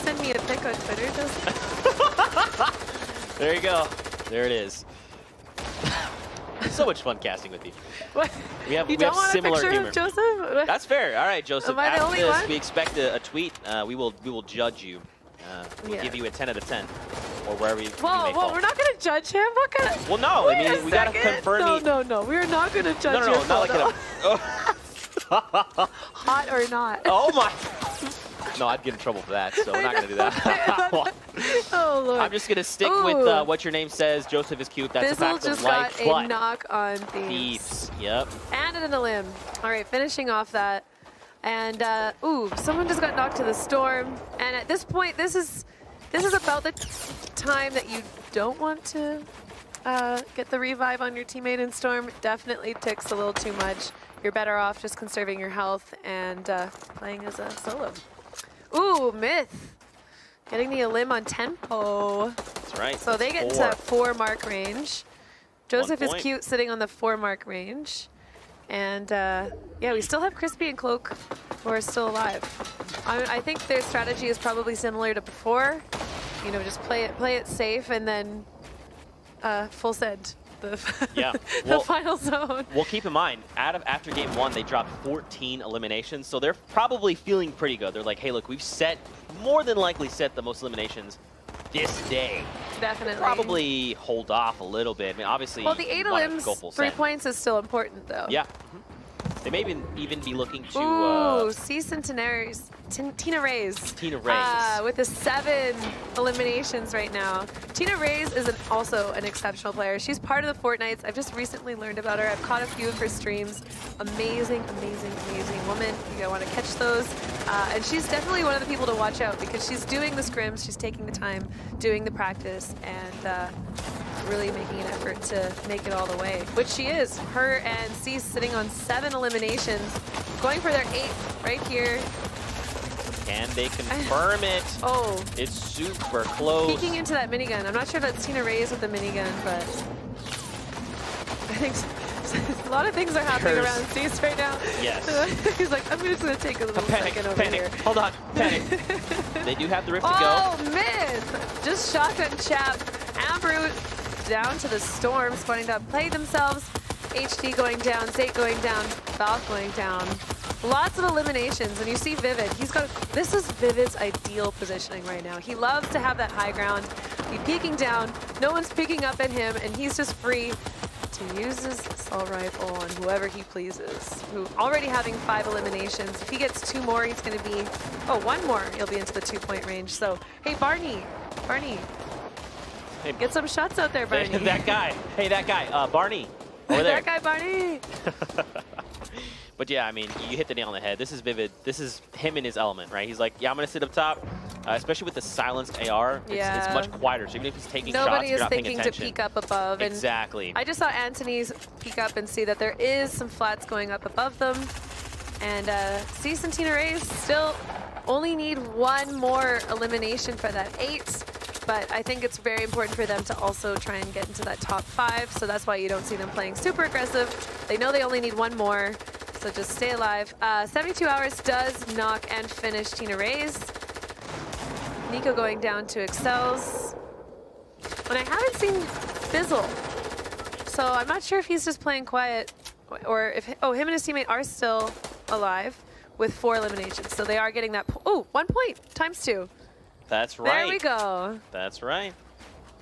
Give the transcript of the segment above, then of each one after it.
send me a pic on Twitter, Joseph? There you go. There it is. So much fun casting with you. What? We have don't want similar a picture humor. of Joseph? That's fair. All right, Joseph. Am I the After only this, one? we expect a tweet. We will judge you. We'll Yeah. give you a 10 out of 10, or wherever you may Whoa, fall. we're not going to judge him? What kind of... Well, no. Wait I mean, a we gotta second. confirm. No. We're not going to judge No, your not like photo. Oh. Hot or not. Oh my. No, I'd get in trouble for that, so we're not going to do that. Oh, Lord. I'm just going to stick Ooh. with what your name says. Joseph is cute. That's a Bizzle fact just of life. got a But knock on Thieves. Thieves. Yep. And in a limb. All right, finishing off that. And, ooh, someone just got knocked to the storm. And at this point, this is about the time that you don't want to get the revive on your teammate in storm. It definitely ticks a little too much. You're better off just conserving your health and playing as a solo. Ooh, Myth. Getting the limb on tempo. That's right. So they get into that 4 mark range. Joseph is cute sitting on the 4 mark range. And yeah, we still have Crispy and Cloak who are still alive. I think their strategy is probably similar to before. You know, just play it safe and then full send Yeah. the final zone. Well, keep in mind, after game 1, they dropped 14 eliminations, so they're probably feeling pretty good. They're like, hey, look, we've more than likely set the most eliminations this day. Definitely. Probably hold off a little bit. I mean, obviously, well, the 8 limbs, 3 points is still important, though. Yeah. They may even be looking to... Ooh, see Centenaries. Tina Reyes. Tina Reyes. With the 7 eliminations right now. Tina Reyes is also an exceptional player. She's part of the Fortnites. I've just recently learned about her. I've caught a few of her streams. Amazing, amazing, amazing woman. You're gonna want to catch those. And she's definitely one of the people to watch out because she's doing the scrims, she's taking the time, doing the practice, and really making an effort to make it all the way, which she is. Her and Cease sitting on 7 eliminations, going for their 8th right here. Can they confirm it? Oh. It's super close. Peeking into that minigun. I'm not sure that's Tina Reyes with the minigun, but I think a lot of things are happening around Cease right now. Yes. He's like, I'm just going to take a little second over here. Hold on. Panic. They do have the rift to go. Oh, Myth! Just shotgun chap. Ambrute down to the storm, starting to play themselves. HD going down, Zate going down, Valve going down. Lots of eliminations, and you see Vivid. This is Vivid's ideal positioning right now. He loves to have that high ground. He's peeking down, no one's picking up at him, and he's just free to use his assault rifle on whoever he pleases. Who already having 5 eliminations. If he gets 2 more, he's gonna be, 1 more, he'll be into the 2-point range. So, hey, Barney, Hey, get some shots out there, Barney. that guy, Barney, over there. That guy, Barney. But yeah, I mean, you hit the nail on the head. This is Vivid. This is him in his element, right? He's like, yeah, I'm going to sit up top, especially with the silenced AR. It's much quieter. So even if he's taking shots, you're not paying attention. Nobody is thinking to peek up above. And exactly. I just saw Anthony's peek up and see that there is some flats going up above them. And Cease and Tina Reyes still only need 1 more elimination for that 8. But I think it's very important for them to also try and get into that top 5. So that's why you don't see them playing super aggressive. They know they only need 1 more. So just stay alive. 72 Hours does knock and finish Tina Reyes. Nico going down to Excels. And I haven't seen Bizzle. So I'm not sure if he's just playing quiet or if, him and his teammate are still alive with 4 eliminations. So they are getting that, 1 point times 2. That's right. There we go. That's right.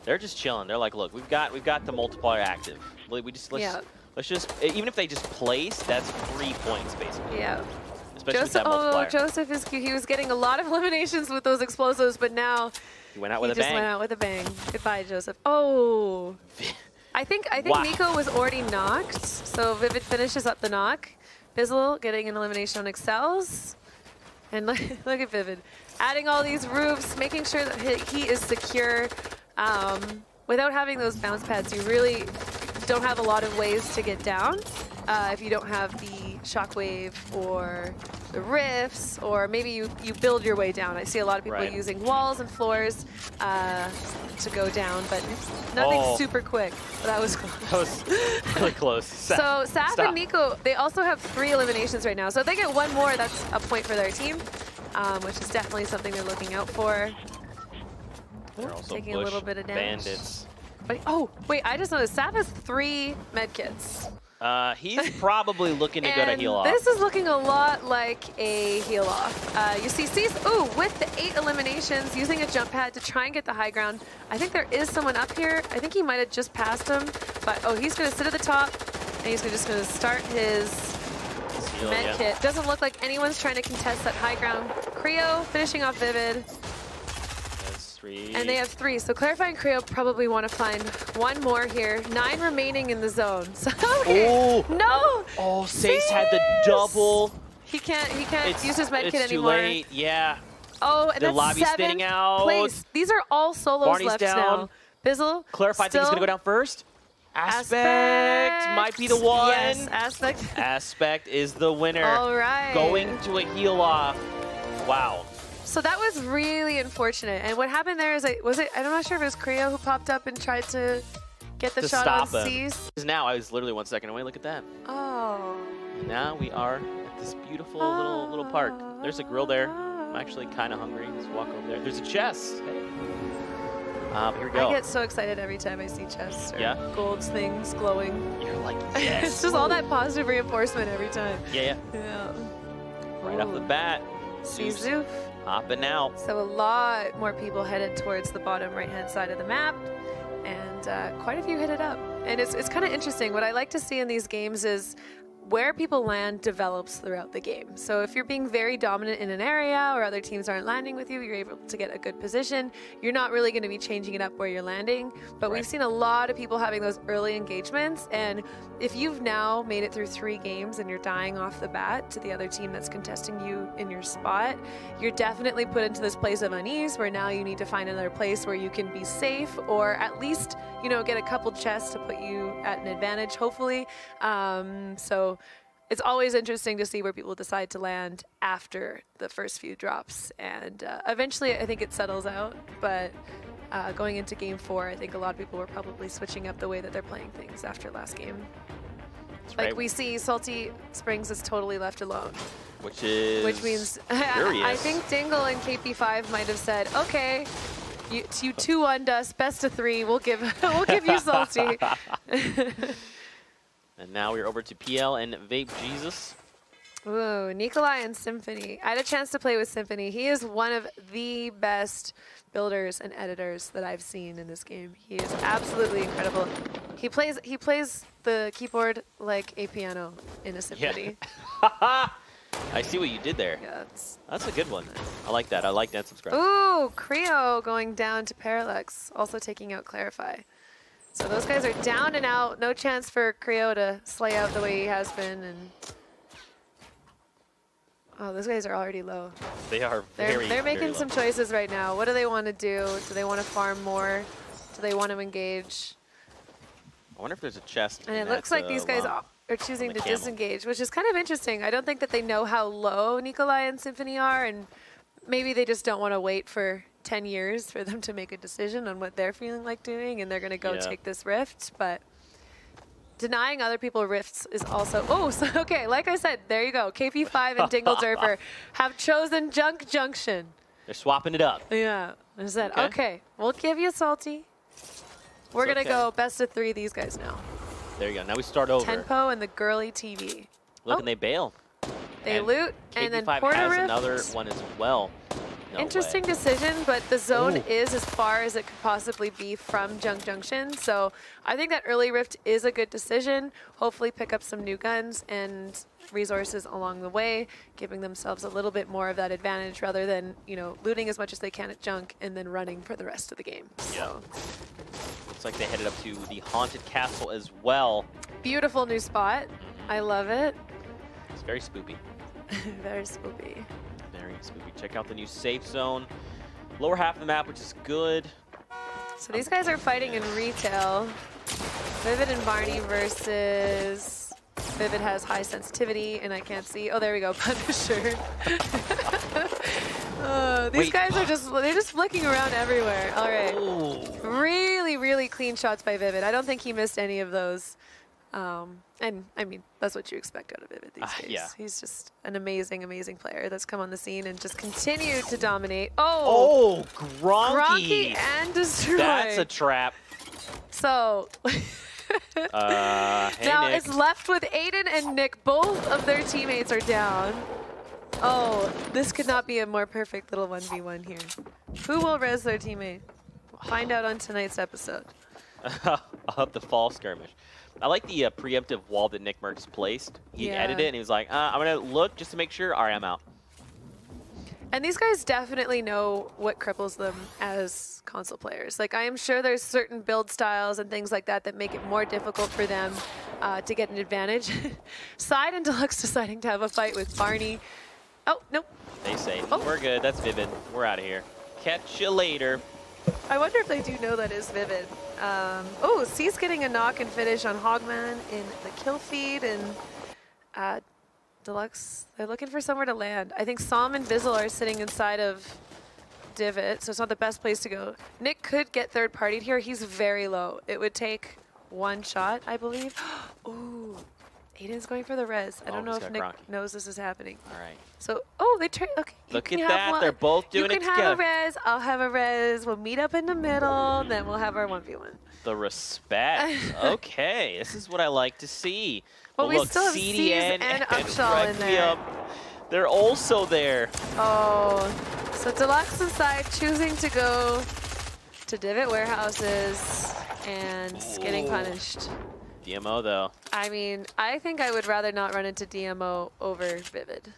They're just chilling. They're like, look, we've got the multiplier active. Let's just even if they just place, that's 3 points basically. Yeah. Especially with that multiplier. Joseph is cute. He was getting a lot of eliminations with those explosives, but now he went out with a bang. Just went out with a bang. Goodbye, Joseph. Oh. I think wow. Nico was already knocked, so Vivid finishes up the knock. Bizzle getting an elimination on Excels. And look at Vivid. Adding all these roofs, making sure that he is secure. Without having those bounce pads, you really don't have a lot of ways to get down. If you don't have the shockwave or the rifts, or maybe you build your way down. I see a lot of people using walls and floors to go down, but nothing super quick. But that was close. That was really close. So Saf and Nico, they also have 3 eliminations right now. So if they get 1 more, that's a point for their team. which is definitely something they're looking out for. They're also Taking a little bit of damage. Bandits. But, oh, wait, I just noticed Sav has 3 medkits. He's probably looking to go to heal off. This is looking a lot like a heal off. You see Cease, with the 8 eliminations, using a jump pad to try and get the high ground. I think there is someone up here. I think he might have just passed him, but he's going to sit at the top, and he's just going to start his med kit. Doesn't look like anyone's trying to contest that high ground. Creo finishing off Vivid. That's 3. And they have 3, so Clarify and Creo probably want to find one more here. 9 remaining in the zone. So, okay. No! Oh, Sace had the double. He can't use his med kit It's too anymore. late, yeah. Oh, and the that's lobby's 7th spinning out. place. These are all solos Barney's left down. now. Bizzle, Clarify, I think he's going to go down first. Aspect might be the one. Yes, Aspect. Aspect is the winner. All right. Going to a heal off. Wow. So that was really unfortunate. And what happened there is, I'm not sure if it was Creo who popped up and tried to get the shot on Cease. Now I was literally 1 second away. Look at that. Oh. Now we are at this beautiful little park. There's a grill there. I'm actually kind of hungry. Let's walk over there. There's a chest. Hey. Here we go. I get so excited every time I see chests or gold things glowing. You're like, yes. It's just all that positive reinforcement every time. Yeah. Right off the bat. Zoof. Hopping out. So a lot more people headed towards the bottom right-hand side of the map, and quite a few hit it up. And it's kind of interesting. What I like to see in these games is where people land develops throughout the game. So if you're being very dominant in an area or other teams aren't landing with you, you're able to get a good position. You're not really going to be changing it up where you're landing. But we've seen a lot of people having those early engagements. And if you've now made it through 3 games and you're dying off the bat to the other team that's contesting you in your spot, you're definitely put into this place of unease where now you need to find another place where you can be safe, or at least, get a couple chests to put you at an advantage, hopefully. So it's always interesting to see where people decide to land after the first few drops. And eventually, I think it settles out. But going into Game 4, I think a lot of people were probably switching up the way that they're playing things after last game. Like we see, Salty Springs is totally left alone. Which means I think Dingle and KP5 might have said, okay, you 2-1'd us, best of 3. We'll give you Salty. And now we're over to PL and Vape Jesus. Ooh, Nikolai and Symphony. I had a chance to play with Symphony. He is one of the best builders and editors that I've seen in this game. He is absolutely incredible. He plays the keyboard like a piano in a symphony. Yeah. I see what you did there. Yeah, that's a good one. I like that. I like that subscribe. Ooh, Creo going down to Parallax, also taking out Clarify. So those guys are down and out. No chance for Creo to slay out the way he has been. And oh, those guys are already low. They are They're making some choices right now. What do they want to do? Do they want to farm more? Do they want to engage? I wonder if there's a chest. And it looks like these guys are choosing to disengage, which is kind of interesting. I don't think that they know how low Nikolai and Symphony are, and maybe they just don't want to wait for 10 years for them to make a decision on what they're feeling like doing, and they're going to go take this rift. But denying other people rifts is also... so okay, like I said, there you go. KP5 and Dingle Derper have chosen Junk Junction. They're swapping it up. Yeah. I said, okay, we'll give you Salty. We're going to go best of 3 these guys now. There you go. Now we start over. Tempo and the girly TV. Look, and they bail. They loot, and then KP5 Porter has Rift. another one as well. No Interesting way. decision, but the zone is as far as it could possibly be from Junk Junction. So I think that early Rift is a good decision. Hopefully pick up some new guns and resources along the way, giving themselves a little bit more of that advantage rather than, looting as much as they can at Junk and then running for the rest of the game. So. Looks like they headed up to the Haunted Castle as well. Beautiful new spot. I love it. It's very spoopy. Very spoopy. Very spoopy. Check out the new safe zone. Lower half of the map, which is good. So these guys are fighting in retail. Vivid and Barney versus... Vivid has high sensitivity, and I can't see. Oh, there we go. Punisher. These guys are they're just flicking around everywhere. All right. Really, really clean shots by Vivid. I don't think he missed any of those. And I mean, that's what you expect out of Vivid these days. Yeah. He's just an amazing, amazing player that's come on the scene and just continued to dominate. Oh, Gronky. and Destroy. That's a trap. So Hey, now Nick. it's left with Aiden and Nick. Both of their teammates are down. Oh, this could not be a more perfect little 1v1 here. Who will res their teammate? We'll find out on tonight's episode. I'll have to fall skirmish. I like the preemptive wall that Nick Merckx placed. He edited it and he was like, I'm going to look just to make sure. All right, I'm out. And these guys definitely know what cripples them as console players. Like, I am sure there's certain build styles and things like that that make it more difficult for them to get an advantage. Side and Deluxe deciding to have a fight with Barney. Oh, nope. They say, Oh. we're good. That's Vivid. We're out of here. Catch you later. I wonder if they do know that is Vivid. Oh, C's getting a knock and finish on Hogman in the kill feed, and Deluxe, they're looking for somewhere to land. I think Som and Bizzle are sitting inside of Divot, so it's not the best place to go. Nick could get third-partied here. He's very low. It would take one shot, I believe. Ooh, Aiden's going for the res. I don't know he's if got Nick Gronky. knows this is happening. All right. So, oh, they trade. Okay, Look you at can have that. one. They're both doing it You can together. have a res. I'll have a res. We'll meet up in the middle. Then we'll have our 1v1. The respect. Okay, this is what I like to see. Well, we look, still have C's and Upshaw in there. Requiem, they're also there. Oh, so Deluxe inside choosing to go to Divot Warehouses and getting punished. DMO, though. I mean, I think I would rather not run into DMO over Vivid,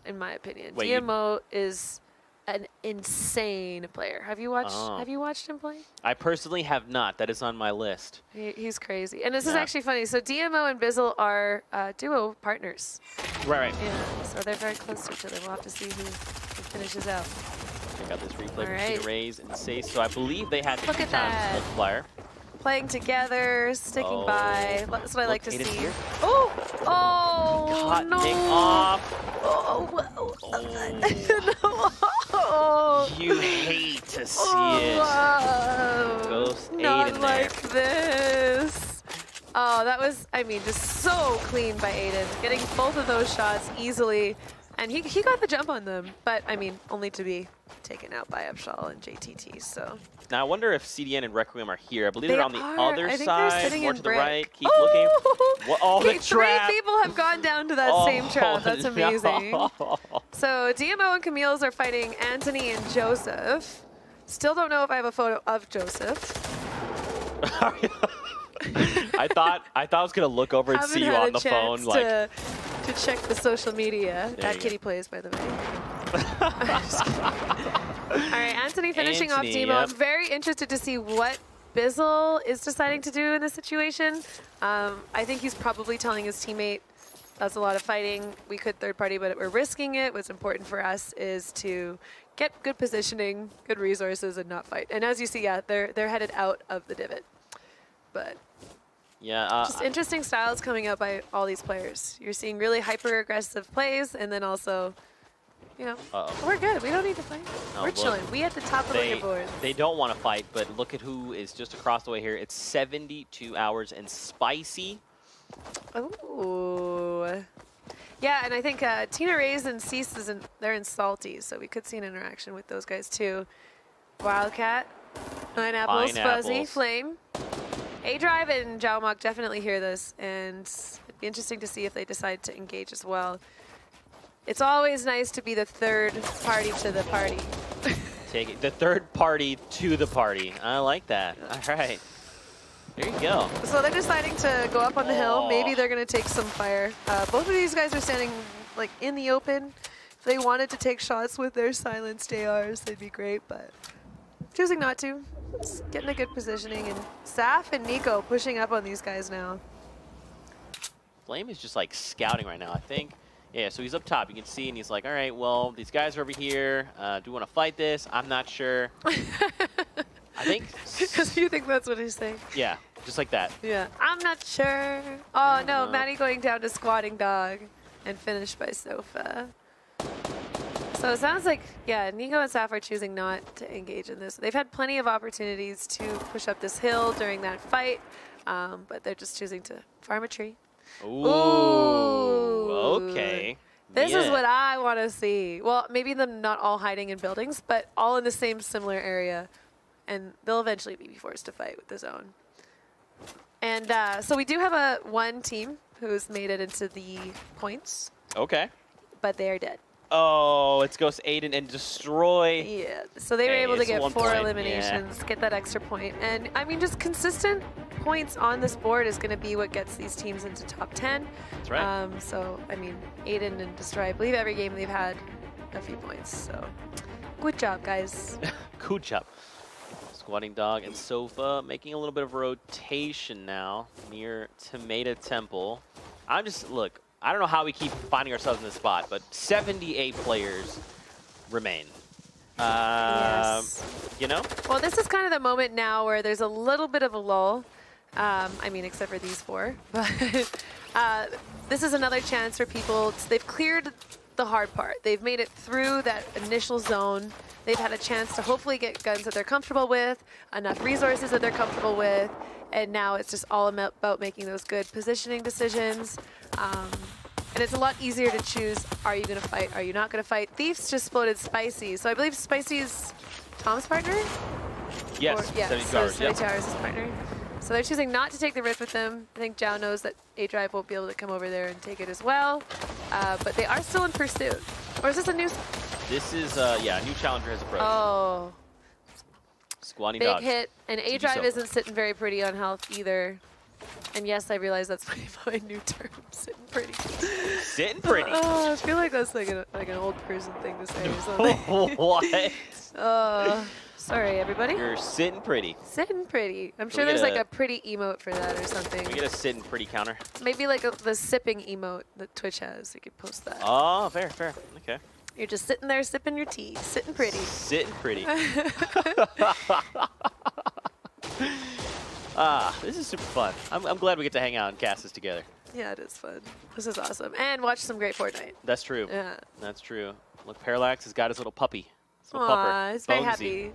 in my opinion. Wait, DMO is an insane player. Have you watched? Oh. Have you watched him play? I personally have not. That is on my list. He's crazy, and this is Yeah. actually funny. So DMO and Bizzle are duo partners. Right. Yeah, so they're very close to each other. We'll have to see who finishes out. Check out this replay All from right. Tina Rays and Say. So I believe they had the Look at 2x that. multiplier. Playing together, sticking Oh. by. That's what I like to Aiden's see. here. Oh! Oh! Caught no! Nick off. Oh! Oh. No! You hate to see Oh, it. Ghost not Aiden like there. this. Oh, that was, I mean, just so clean by Aiden. Getting both of those shots easily. And he got the jump on them. But, I mean, only to be taken out by Upshaw and JTT, so. Now I wonder if CDN and Requiem are here. I believe They they're on the are. other I think side, they're sitting more in to the brick. right. Keep looking. What? Oh, the Okay, trap. 3 people have gone down to that same trap. That's amazing. No. So DMO and Camille's are fighting Anthony and Joseph. Still don't know if I have a photo of Joseph. I thought I was gonna look over and Haven't see you had on a the phone, chance like. to check the social media. There At you Kitty go. Plays, by the way. All right, Anthony finishing off Anthony, Demo. yep. I'm very interested to see what Bizzle is deciding to do in this situation. I think he's probably telling his teammate, that's a lot of fighting. We could third party, but we're risking it. What's important for us is to get good positioning, good resources, and not fight. And as you see, yeah, they're headed out of the divot. But Yeah. just interesting styles coming out by all these players. You're seeing really hyper-aggressive plays, and then also, you know, we're good. We don't need to fight. No, We're look, chilling. We at the top of the leaderboard. They don't want to fight, but look at who is just across the way here. It's 72 hours and Spicy. Ooh. Yeah, and I think Tina Rays and Cease, they're in Salty, so we could see an interaction with those guys too. Wildcat, Pineapples, Fuzzy, Flame. A-Drive and Jaomok definitely hear this, and it'd be interesting to see if they decide to engage as well. It's always nice to be the third party to the party. Take it. The third party to the party. I like that. All right. There you go. So they're deciding to go up on the hill. Maybe they're going to take some fire. Both of these guys are standing like in the open. If they wanted to take shots with their silenced ARs, they'd be great, but choosing not to. Just getting a good positioning. And Saf and Nico pushing up on these guys now. Flame is just like scouting right now, I think. Yeah, so he's up top. You can see, and he's like, all right, well, these guys are over here. Do we want to fight this? I'm not sure. I think. Because you think that's what he's saying. Yeah, just like that. Yeah. I'm not sure. Oh, no. Maddie going down to Squatting Dog and finished by Sofa. So it sounds like, yeah, Nico and Saf are choosing not to engage in this. They've had plenty of opportunities to push up this hill during that fight. but they're just choosing to farm a tree. Ooh, Ooh. okay. This is what I want to see. Well, maybe them not all hiding in buildings, but all in the same similar area. And they'll eventually be forced to fight with the zone. And so we do have one team who's made it into the points. Okay. But they are dead. Oh, it's Ghost Aiden and Destroy. Yeah, so they were able to get 4 point. eliminations, get that extra point. And I mean, just consistent points on this board is going to be what gets these teams into top 10. That's right. So, I mean, Aiden and Destroy, I believe every game they've had a few points. So, good job, guys. Good job. Squatting Dog and Sofa making a little bit of rotation now near Tomato Temple. Look, I don't know how we keep finding ourselves in this spot, but 78 players remain. Yes. You know? Well, this is kind of the moment now where there's a little bit of a lull. I mean, except for these 4. But this is another chance for people. They've cleared the hard part. They've made it through that initial zone. They've had a chance to hopefully get guns that they're comfortable with, enough resources that they're comfortable with, and now it's just all about making those good positioning decisions. And it's a lot easier to choose, are you going to fight, are you not going to fight? Thieves just exploded Spicy, so I believe Spicy's Tom's partner? Yes, 72 hours, 72 hours is partner. So they're choosing not to take the rift with them. I think Zhao knows that A-Drive won't be able to come over there and take it as well. But they are still in pursuit. Or is this a new... This is, yeah, a new challenger has approached. Oh. Squatting Big Dog. hit. And A-Drive isn't sitting very pretty on health either. And yes, I realize that's my new term, sitting pretty. Sitting pretty. Oh, I feel like that's like an old person thing to say or something. What? Sorry, everybody. You're sitting pretty. Sitting pretty. I'm sure there's like a pretty emote for that or something. Can we get a sitting pretty counter? Maybe like the sipping emote that Twitch has. You could post that. Oh, fair, fair. Okay. You're just sitting there sipping your tea, sitting pretty. Sitting pretty. This is super fun. I'm glad we get to hang out and cast this together. Yeah, it is fun. This is awesome. And watch some great Fortnite. That's true. Yeah. That's true. Look, Parallax has got his little puppy. His little Aww, he's very Bonesy. happy.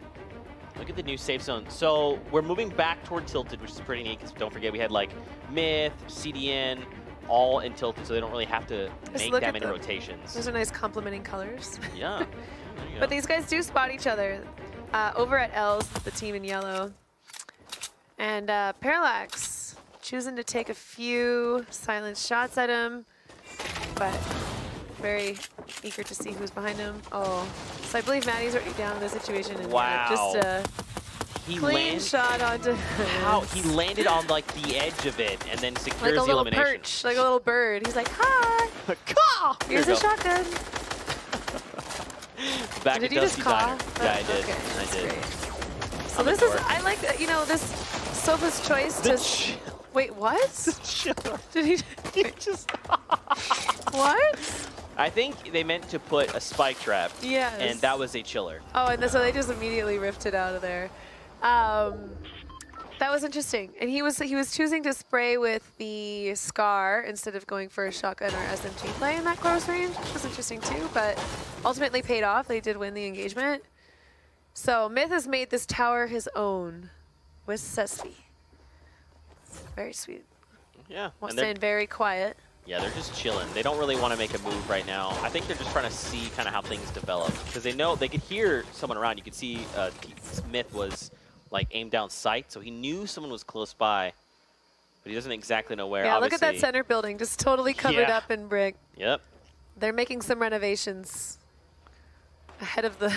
Look at the new safe zone. So we're moving back toward Tilted, which is pretty neat because don't forget we had like Myth, CDN, all in Tilted, so they don't really have to make that many rotations. Those are nice complementing colors. Yeah. But these guys do spot each other. Over at L's, the team in yellow. And Parallax choosing to take a few silent shots at him, but very eager to see who's behind him. Oh, so I believe Maddie's already down in the situation. And wow. Just a clean shot onto how he landed on like the edge of it and then secures like a the little elimination. Perch, like a little bird. He's like, hi. Caw! Here's a shotgun. Back did at you just caw? Yeah, I did. Okay, I did. great. So this is, I like, you know, this Sofa's choice to... Wait, what? Did he just... What? I think they meant to put a spike trap. Yes. And that was a chiller. Oh, and so they just immediately ripped it out of there. That was interesting. And he was choosing to spray with the Scar instead of going for a shotgun or SMG play in that close range, which was interesting too, but ultimately paid off. They did win the engagement. So Myth has made this tower his own with Sespi. Very sweet. Yeah. Staying very quiet. Yeah, they're just chilling. They don't really want to make a move right now. I think they're just trying to see kind of how things develop because they know they could hear someone around. You could see Smith was like aimed down sight, so he knew someone was close by, but he doesn't exactly know where. Yeah, obviously. Look at that center building, just totally covered up in brick. Yep. They're making some renovations ahead of the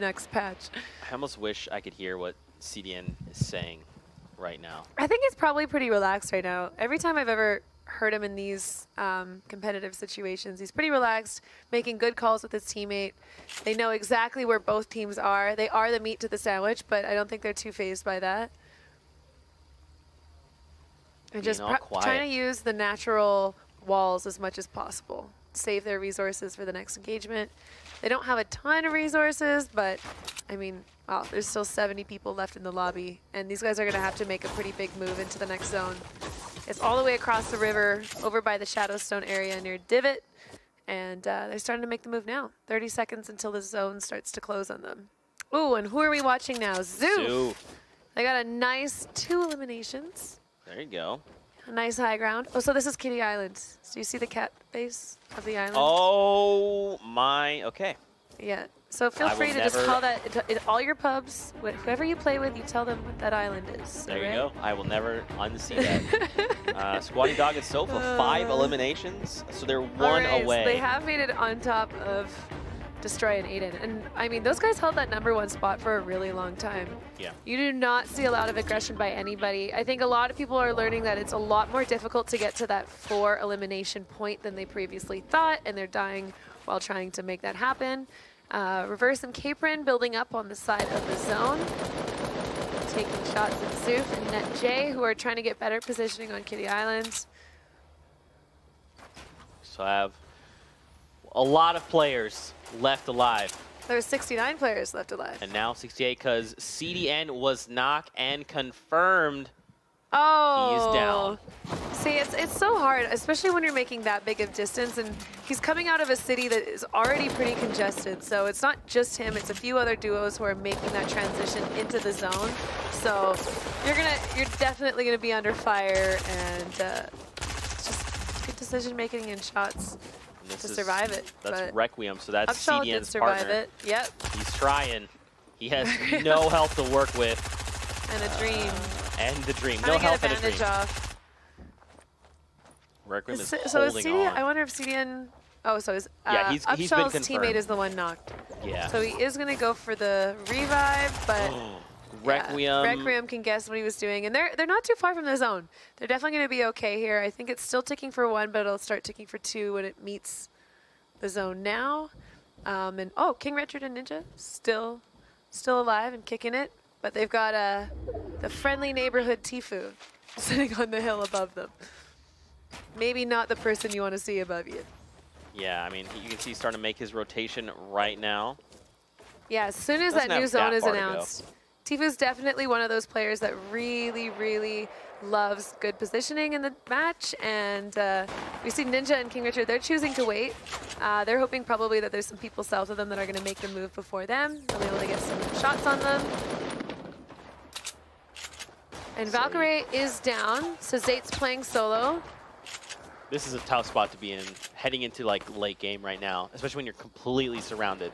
next patch. I almost wish I could hear what CDN is saying right now. I think he's probably pretty relaxed right now. Every time I've ever heard him in these competitive situations, he's pretty relaxed, making good calls with his teammate. They know exactly where both teams are. They are the meat to the sandwich, but I don't think they're too fazed by that. And just trying to use the natural walls as much as possible. Save their resources for the next engagement. They don't have a ton of resources, but I mean, wow, there's still 70 people left in the lobby, and these guys are going to have to make a pretty big move into the next zone. It's all the way across the river, over by the Shadowstone area near Divot, and they're starting to make the move now. 30 seconds until the zone starts to close on them. Ooh, and who are we watching now? Zoof. They got a nice 2 eliminations. There you go. A nice high ground. Oh, so this is Kitty Island. So you see the cat base of the island? Oh my, okay. Yeah. So feel free to just call that all your pubs, whoever you play with, you tell them what that island is. There you go. I will never unsee that. Squatty Dog and Sofa, 5 eliminations, so they're 1 away. So they have made it on top of Destroy and Aiden. And I mean, those guys held that #1 spot for a really long time. Yeah. You do not see a lot of aggression by anybody. I think a lot of people are learning that it's a lot more difficult to get to that 4 elimination point than they previously thought, and they're dying while trying to make that happen. Reverse and KINGPIN building up on the side of the zone. Taking shots at Soof and NetJ, who are trying to get better positioning on Kitty Island. So I have a lot of players left alive. There's 69 players left alive. And now 68 because CDN was knocked and confirmed. Oh. He's down. See, it's so hard, especially when you're making that big of distance, and he's coming out of a city that is already pretty congested, so it's not just him, it's a few other duos who are making that transition into the zone. So you're definitely gonna be under fire, and it's just good decision making and shots to survive it. That's Requiem, so that's Upshall did CDN's survive partner. it. Yep. He's trying. He has no health to work with. And a dream. And the dream. Trying No to health get and a dream. off. Requiem is So is holding CDN, on. I wonder if CDN, oh, so his Yeah, he's been Upshall's confirmed. teammate is the one knocked. Yeah. So he is gonna go for the revive, but Requiem. yeah, Requiem can guess what he was doing, and they're not too far from the zone. They're definitely gonna be okay here. I think it's still ticking for 1, but it'll start ticking for 2 when it meets the zone now. And oh, King Richard and Ninja still alive and kicking it, but they've got the friendly neighborhood Tfue sitting on the hill above them. Maybe not the person you want to see above you. Yeah, I mean, you can see he's starting to make his rotation right now. Yeah, as soon as that new zone is announced, Tfue's definitely one of those players that really, really loves good positioning in the match. And we see Ninja and King Richard, they're choosing to wait. They're hoping probably that there's some people south of them that are going to make the move before them. They'll be able to get some shots on them. And Valkyrie is down, so Zate's playing solo. This is a tough spot to be in, heading into like late game right now, especially when you're completely surrounded.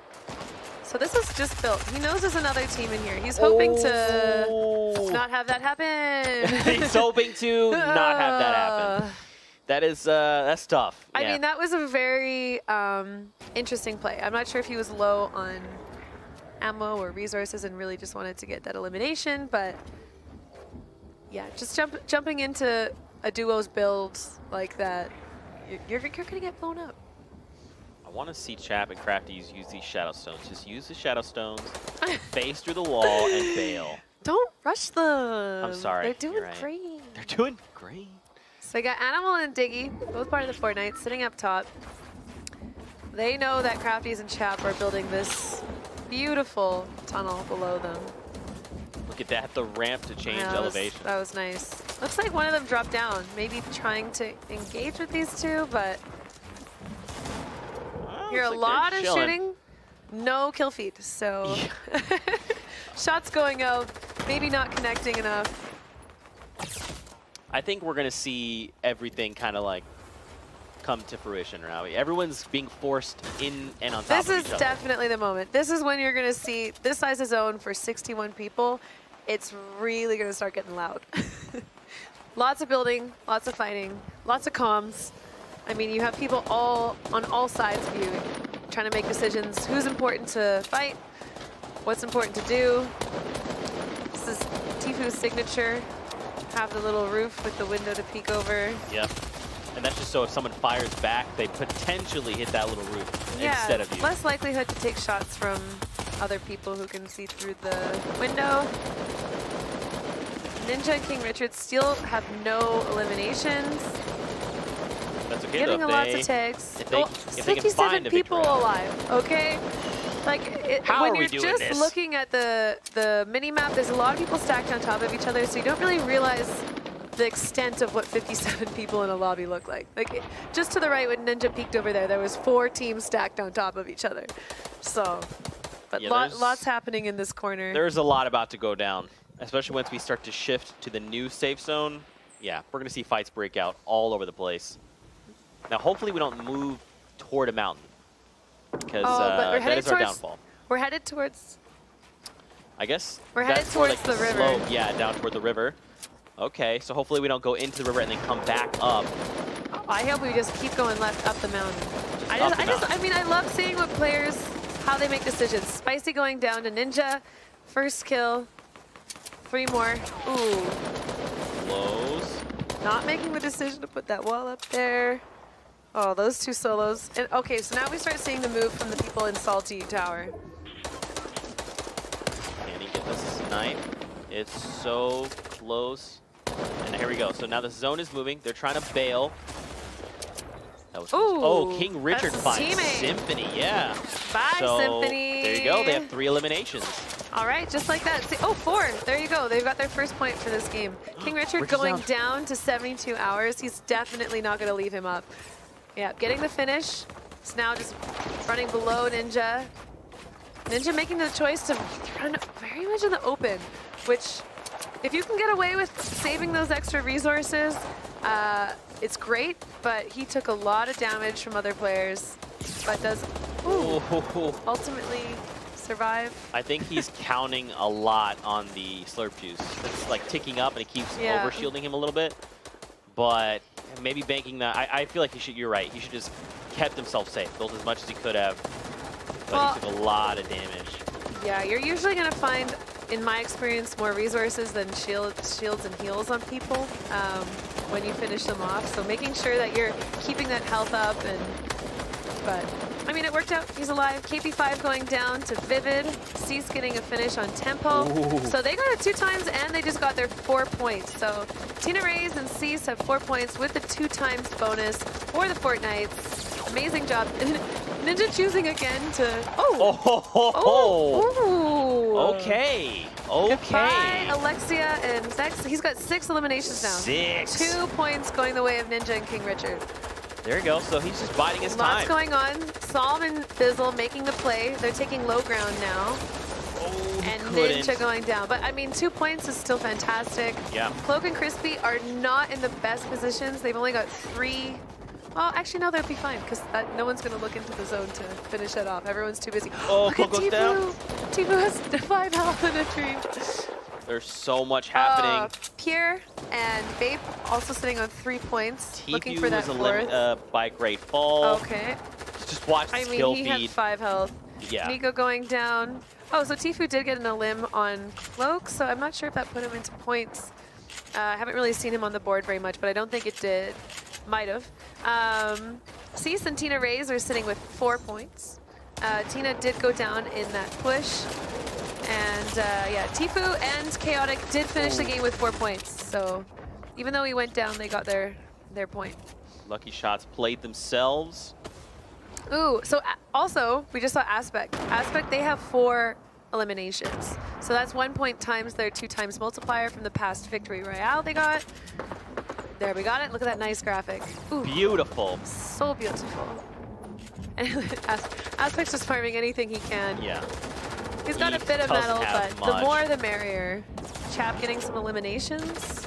So this is just built. He knows there's another team in here. He's hoping to not have that happen. He's hoping to not have that happen. That is, that's tough. I Yeah. mean, that was a very interesting play. I'm not sure if he was low on ammo or resources and really just wanted to get that elimination, but yeah, just jumping into a duo's build like that, you're gonna get blown up. I want to see Chap and Crafties use these Shadow Stones. Just use the Shadow Stones, face through the wall, and bail. Don't rush them. I'm sorry. They're doing right. great. They're doing great. So I got Animal and Diggy, both part of the Fortnite, sitting up top. They know that Crafties and Chap are building this beautiful tunnel below them. Look at that, the ramp to change elevation. That was nice. Looks like one of them dropped down, maybe trying to engage with these two, but hear a lot of shooting, no kill feed, so shots going out, maybe not connecting enough. I think we're gonna see everything kind of like come to fruition now. Everyone's being forced in and on top of each other. This is definitely the moment. This is when you're gonna see this size of zone for 61 people. It's really gonna start getting loud. Lots of building, lots of fighting, lots of comms. I mean, you have people on all sides of you trying to make decisions. Who's important to fight? What's important to do? This is Tfue's signature. Have the little roof with the window to peek over. Yep. And that's just so if someone fires back, they potentially hit that little roof instead of you. Less likelihood to take shots from other people who can see through the window. Ninja and King Richard still have no eliminations. That's okay, Getting though. lots of tags. If they can 57 find a people victory. alive, okay? Like, when you're just looking at the mini-map, there's a lot of people stacked on top of each other, so you don't really realize the extent of what 57 people in a lobby look like. Like, just to the right when Ninja peeked over there, there was 4 teams stacked on top of each other. So, but Yeah, lots happening in this corner. There's a lot about to go down, especially once we start to shift to the new safe zone. Yeah, we're going to see fights break out all over the place. Now, hopefully we don't move toward a mountain, because but that is our downfall. We're headed towards... I guess we're headed towards the river. Slope, yeah, down toward the river. Okay, so hopefully we don't go into the river and then come back up. I hope we just keep going left up the mountain. I mean, I love seeing what players, how they make decisions. Spicy going down to Ninja. First kill. 3 more. Ooh. Close. Not making the decision to put that wall up there. Oh, those 2 solos. And, okay, so now we start seeing the move from the people in Salty Tower. Can he get the snipe? It's so close. And here we go. So now the zone is moving. They're trying to bail. That was oh, King Richard finds Symphony, yeah. Bye, so, Symphony. There you go. They have 3 eliminations. All right, just like that. See, oh, 4. There you go. They've got their first point for this game. King Richard going down to 72 hours. He's definitely not going to leave him up. Yeah, getting the finish. It's now just running below Ninja. Ninja making the choice to run very much in the open, which, if you can get away with saving those extra resources, it's great, but he took a lot of damage from other players, but does ultimately survive. I think he's counting a lot on the slurp juice. It's like ticking up and it keeps over-shielding him a little bit, but maybe banking that. I feel like you're right. He should just kept himself safe, built as much as he could have, but he took a lot of damage. Yeah, you're usually going to find, in my experience, more resources than shields and heals on people when you finish them off. So making sure that you're keeping that health up, but I mean, it worked out. He's alive. KP5 going down to Vivid. Cease getting a finish on Tempo. Ooh. So they got it 2 times and they just got their 4 points. So Tina Rays and Cease have 4 points with the 2 times bonus for the Fortnites. Amazing job. Ninja choosing again to... Okay. Goodbye, Alexia and Zex. He's got 6 eliminations now. 6. 2 points going the way of Ninja and King Richard. There you go. So he's just biding his time. Lots going on. Psalm and Bizzle making the play. They're taking low ground now. And Ninja going down. But I mean, 2 points is still fantastic. Yeah. Cloak and Crispy are not in the best positions. They've only got 3. Well, actually, no, they'll be fine because no one's going to look into the zone to finish it off. Everyone's too busy. Oh, look at Cloak goes down. Tifu has 5 health in a tree. There's so much happening. Pierre and Vape also sitting on 3 points, looking for that 4th. By Great Fall. Okay. Just watch the skill feed. He had 5 health. Yeah. Nico going down. Oh, so Tifu did get an elim on Cloak, so I'm not sure if that put him into points. I haven't really seen him on the board very much, but I don't think it did. Might have. Cease and Tina Rays are sitting with 4 points. Tina did go down in that push. And yeah, Tifu and Chaotic did finish the game with 4 points. So even though he went down, they got their point. Lucky Shots played themselves. Ooh, so also, we just saw Aspect. Aspect, they have 4 eliminations. So that's 1 point times their 2 times multiplier from the past Victory Royale they got. There, we got it. Look at that nice graphic. Ooh, beautiful. So beautiful. Aspect's just farming anything he can. Yeah. He's got a bit of metal, but the more the merrier. Chap getting some eliminations.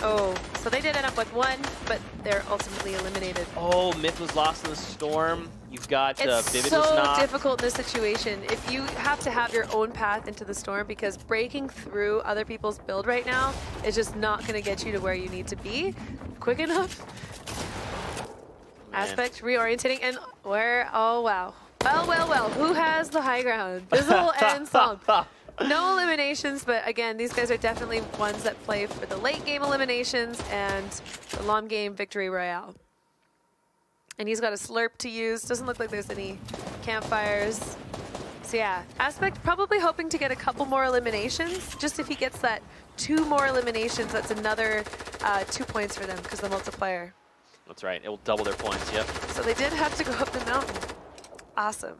Oh, so they did end up with 1, but they're ultimately eliminated. Oh, Myth was lost in the storm. You've got Vivid was It's so difficult in this situation. If you have to have your own path into the storm, because breaking through other people's build right now is just not going to get you to where you need to be quick enough. Man. Aspect reorientating, and where? Oh, wow. Well, who has the high ground? Bizzle and Psalm. No eliminations, but again, these guys are definitely ones that play for the late game eliminations and the long game Victory Royale. And he's got a slurp to use. Doesn't look like there's any campfires. So yeah, Aspect probably hoping to get a couple more eliminations. Just if he gets that 2 more eliminations, that's another 2 points for them because the multiplier. That's right. It will double their points, yep. So they did have to go up the mountain. Awesome.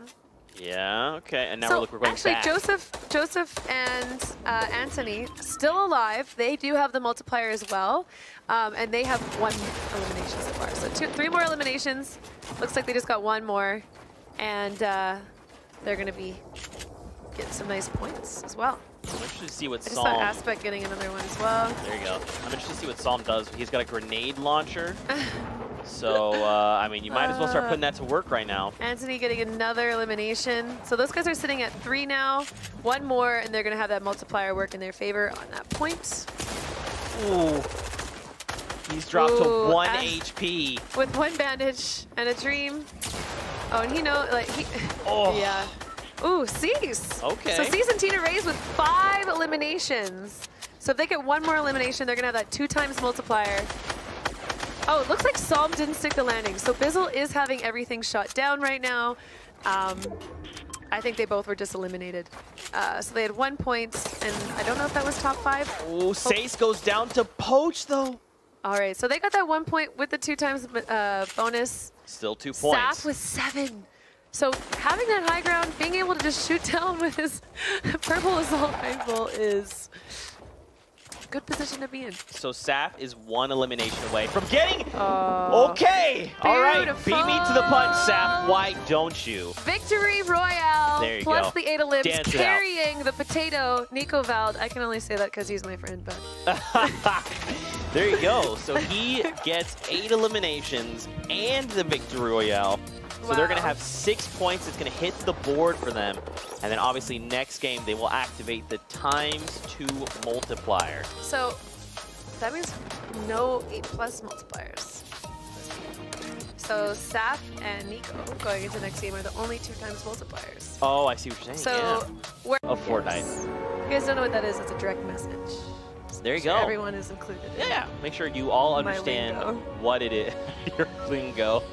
Yeah, okay, and now we're going actually, back. Joseph and Anthony still alive. They do have the multiplier as well, and they have 1 elimination so far. So 3 more eliminations. Looks like they just got 1 more, and they're going to be getting some nice points as well. I'm interested to see what I just saw Psalm... Aspect getting another one as well. There you go. I'm interested to see what Psalm does. He's got a grenade launcher. So, I mean, you might as well start putting that to work right now. Anthony getting another elimination. So those guys are sitting at 3 now. One more, and they're going to have that multiplier work in their favor on that point. Ooh. He's dropped to 1 As HP. with 1 bandage and a dream. Oh, and he knows, like, he... Oh. Yeah. Ooh, Cease. Okay. So Cease and Tina Rays with 5 eliminations. So if they get 1 more elimination, they're going to have that 2 times multiplier. Oh, it looks like Psalm didn't stick the landing. So Bizzle is having everything shut down right now. I think they both were just eliminated. So they had 1 point, and I don't know if that was top 5. Oh, Sace goes down to Poach, though. All right, so they got that 1 point with the 2 times bonus. Still 2 points. Saf with 7. So having that high ground, being able to just shoot down with his purple assault rifle is a good position to be in. So Saf is 1 elimination away from getting... okay! All right, beat me to the punch, Saf. Why don't you? Victory Royale There you plus go. the 8 elims Dance it out. carrying the potato Nico Vald. I can only say that because he's my friend, but... There you go. So he gets 8 eliminations and the Victory Royale. So they're going to have 6 points. It's going to hit the board for them. And then obviously next game, they will activate the ×2 multiplier. So that means no 8+ multipliers. So Saf and Nico going into next game are the only 2 times multipliers. Oh, I see what you're saying. So yeah. Of Fortnite. You guys don't know what that is. It's a direct message. There you So go. everyone is included. Yeah, make sure you all My understand lingo. what it is. Your lingo.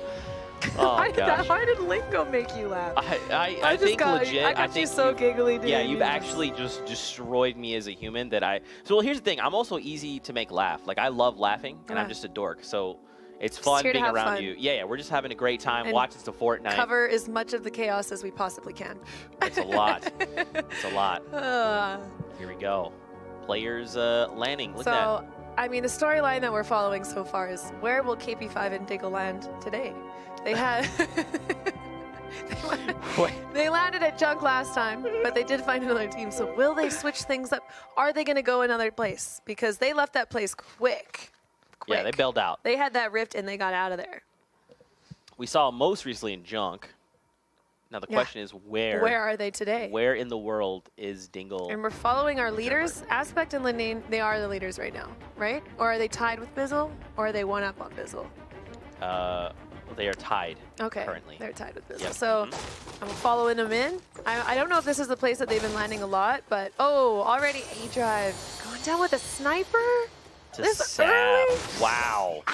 Oh, gosh. Why did lingo make you laugh? I think legit. I got you so giggly, dude. Yeah, you've actually just destroyed me as a human. So well, here's the thing. I'm also easy to make laugh. Like I love laughing, and I'm just a dork. So it's fun here to being have around fun. you. Yeah, we're just having a great time. And watching some Fortnite. Cover as much of the chaos as we possibly can. It's a lot. It's a lot. Here we go. Players landing. Look at that. So, I mean, the storyline that we're following so far is where will KP5 and Diggle land today? They had... they landed at Junk last time, but they did find another team. So will they switch things up? Are they going to go another place? Because they left that place quick. Yeah, they bailed out. They had that rift and they got out of there. We saw most recently in Junk. Now the question is where? Where are they today? Where in the world is Dingle? And we're following our leaders. Aspect and Lindane, they are the leaders right now, right? Or are they tied with Bizzle? Or are they 1 up on Bizzle? They are tied currently. They're tied with Bizzle. Yep. So I'm following them in. I don't know if this is the place that they've been landing a lot, but oh, already A-Drive. Going down with a sniper? To This Saf. early? Wow.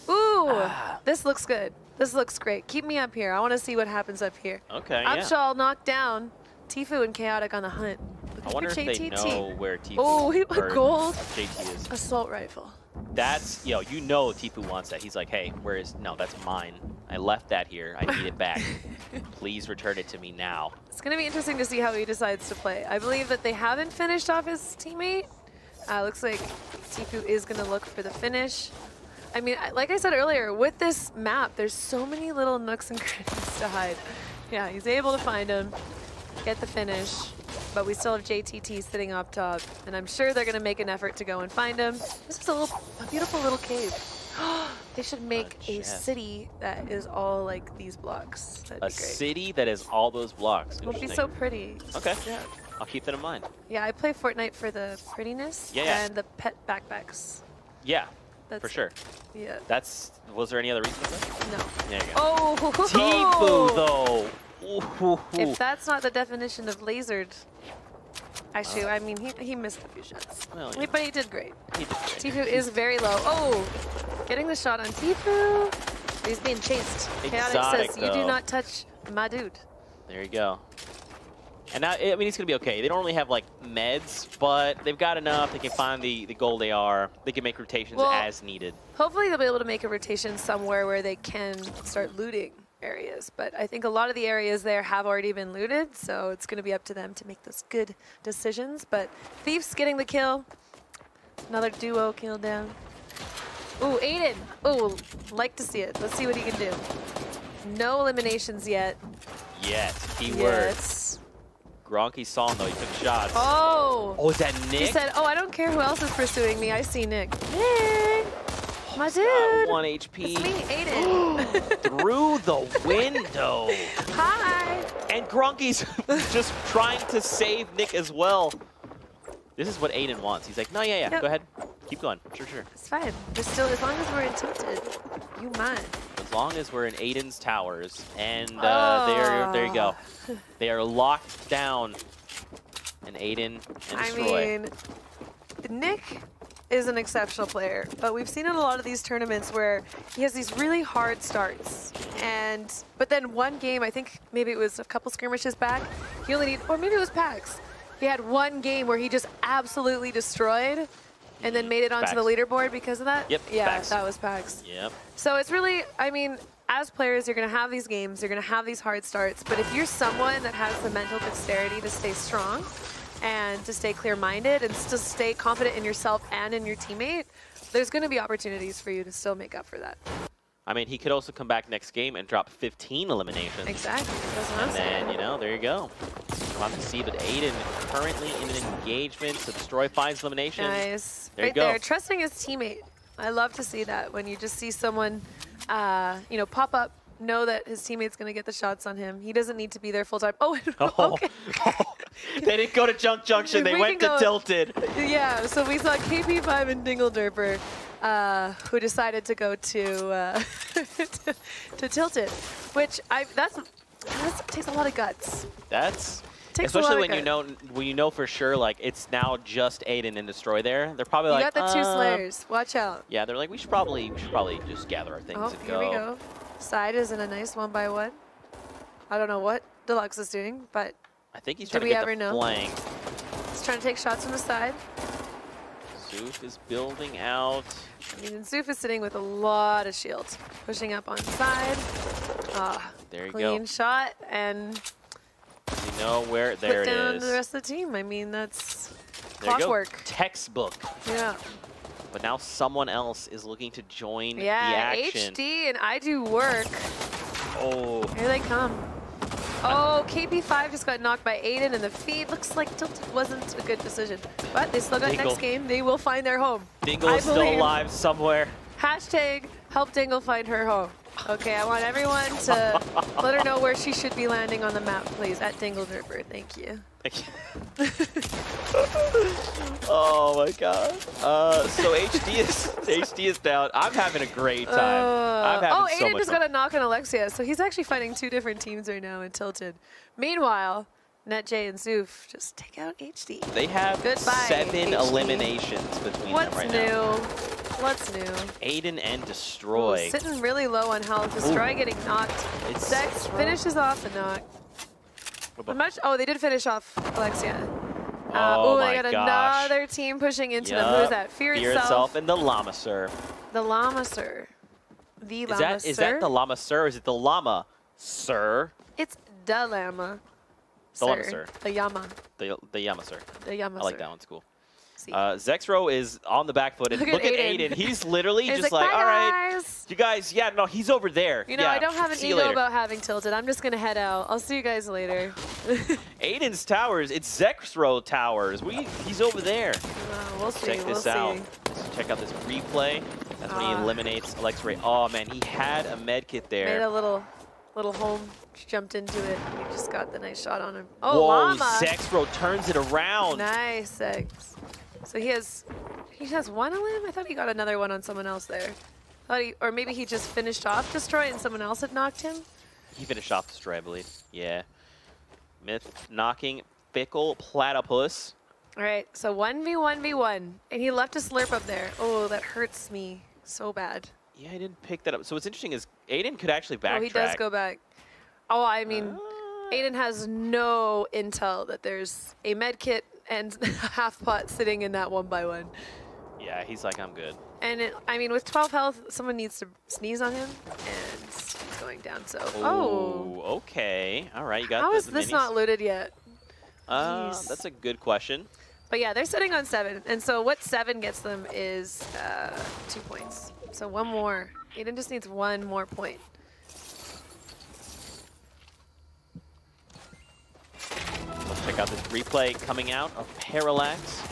Ooh, this looks good. This looks great. Keep me up here. I want to see what happens up here. Okay, Upshaw knocked down. Tifu and Chaotic on the hunt. I wonder if they know where Tifu Oh, he went gold. JT is. Assault rifle. That's, you know Tifu wants that. He's like, hey, where is, no, that's mine. I left that here. I need it back. Please return it to me now. It's going to be interesting to see how he decides to play. I believe that they haven't finished off his teammate. Looks like Tifu is going to look for the finish. I mean, like I said earlier, with this map, there's so many little nooks and crannies to hide. Yeah, he's able to find him, get the finish, but we still have JTT sitting up top, and I'm sure they're going to make an effort to go and find him. This is a beautiful little cave. They should make a city that is all like these blocks. That'd be great. City that is all those blocks. It would be so pretty. Okay. Yeah. I'll keep that in mind. Yeah, I play Fortnite for the prettiness and the pet backpacks. Yeah, That's for sure. Yeah. Was there any other reason for that? No. There you go. Oh! Tifu, though. Ooh. If that's not the definition of lasered. Actually, I mean, he missed a few shots. Well, yeah. But he did great. He did great. Tifu is very low. Oh! Getting the shot on Tifu. He's being chased. Chaotic says, you do not touch my dude. There you go. And now, I mean, he's going to be okay. They don't really have, like, meds, but they've got enough. They can find the gold AR. They can make rotations as needed. Hopefully they'll be able to make a rotation somewhere where they can start looting areas. But I think a lot of the areas there have already been looted, so it's going to be up to them to make those good decisions. But Thief's getting the kill. Another duo kill down. Ooh, Aiden. Ooh, like to see it. Let's see what he can do. No eliminations yet. Yet. Keyword. Yes. Gronky saw him though, he took shots. Oh! Oh, is that Nick? He said, oh, I don't care who else is pursuing me, I see Nick. Nick! My dude! Got 1 HP. It's me, Aiden. Through the window. Hi! And Gronky's just trying to save Nick as well. This is what Aiden wants. He's like, no, yeah, Yep. go ahead. Keep going. Sure. It's fine. We're still, as long as we're in tilted, you mind. As long as we're in Aiden's towers. And there you go. They are locked down. And Aiden and Destroy. I mean, Nick is an exceptional player, but we've seen in a lot of these tournaments where he has these really hard starts. But then one game, I think maybe it was a couple skirmishes back, he only need, or maybe it was PAX. He had one game where he just absolutely destroyed and then made it onto the leaderboard because of that. Yep, yeah, PAX. that was PAX. Yep. So it's really, I mean, as players, you're going to have these games, you're going to have these hard starts, but if you're someone that has the mental dexterity to stay strong and to stay clear-minded and to stay confident in yourself and in your teammate, there's going to be opportunities for you to still make up for that. I mean, he could also come back next game and drop 15 eliminations. Exactly. That's what I'm saying. And then, you know, there you go. We'll have to see, but Aiden currently in an engagement, so Destroy finds elimination. Nice. There right you go. there, trusting his teammate. I love to see that when you just see someone, you know, pop up, know that his teammate's going to get the shots on him. He doesn't need to be there full time. Oh, okay. They didn't go to Junk Junction. They went to Tilted. Yeah, so we saw KP5 and Dingledurper, who decided to go to to Tilted, which that takes a lot of guts. That's Takes especially when you know for sure like it's now just Aiden and Destroy there. They're probably you like, got the two Slayers. Watch out. Yeah, they're like we should probably just gather our things and Here we go. Side is in a nice 1-by-1. I don't know what Deluxe is doing, but I think he's trying to get the flank. He's trying to take shots from the side. Zoof is building out. I mean, Zoof is sitting with a lot of shields, pushing up on side. There you clean go. Shot and You know where there put it down is. the rest of the team. I mean, that's There you go. clockwork. Textbook. Yeah. But now someone else is looking to join the Yeah, action. HD and I do work. Oh. Here they come. Oh, KP5 just got knocked by Aiden in the feed. Looks like Tilted wasn't a good decision. But they still got Dingle. next game. They will find their home. Dingle is still alive somewhere. Hashtag help Dingle find her home. Okay, I want everyone to let her know where she should be landing on the map, please. At Dingledurper. Thank you. Oh my god. So HD is down. I'm having a great time. I'm having so Aiden much just fun. got a knock on Alexia, so he's actually fighting two different teams right now in Tilted. Meanwhile, NetJ and Zoof just take out HD. They have Goodbye, 7 HD. eliminations between them right now. What's new? Aiden and Destroy. Ooh, sitting really low on health. Destroy getting knocked. Zex finishes off the knock. Oh, they did finish off Alexia. Oh they my got gosh. another team pushing into them. Who's that? Fear Itself. And the Llama Sir. The Llama Sir. The Llama Sir. Is that the Llama Sir or is it the Llama Sir? It's the Llama. The Llama Sir. The Yama. The Llama Sir. The Yama I like Sir. that one. It's cool. Zexro is on the back foot. And look at Aiden. He's literally He's just like, like, "Bye, all right, guys." you guys, yeah, no, he's over there. You know, yeah, I don't have an see you ego later. about having Tilted. I'm just going to head out. I'll see you guys later. Aiden's towers, it's Zexro towers. He's over there. We'll see. Check this out. Let's check out this replay. That's when he eliminates Alex Ray. Oh, man, he had a med kit there. Made a little home, jumped into it. He just got the nice shot on him. Oh, whoa, Llama. Zexro turns it around. Nice, Zex. So he has one on him? I thought he got another one on someone else there. Or maybe he just finished off Destroy and someone else had knocked him? He finished off Destroy, I believe. Yeah. Myth knocking Fickle Platypus. All right, so 1v1v1. And he left a slurp up there. Oh, that hurts me so bad. Yeah, I didn't pick that up. So what's interesting is Aiden could actually backtrack. Oh, he does go back. Oh, I mean, Aiden has no intel that there's a med kit and half pot sitting in that 1-by-1. Yeah, he's like, I'm good. And I mean, with 12 health, someone needs to sneeze on him, and he's going down. So, okay, all right, you got. How the is this minis. not looted yet? That's a good question. But yeah, they're sitting on 7, and so what 7 gets them is 2 points. So one more. Aiden just needs 1 more point. Let's check Check out this replay coming out of Parallax.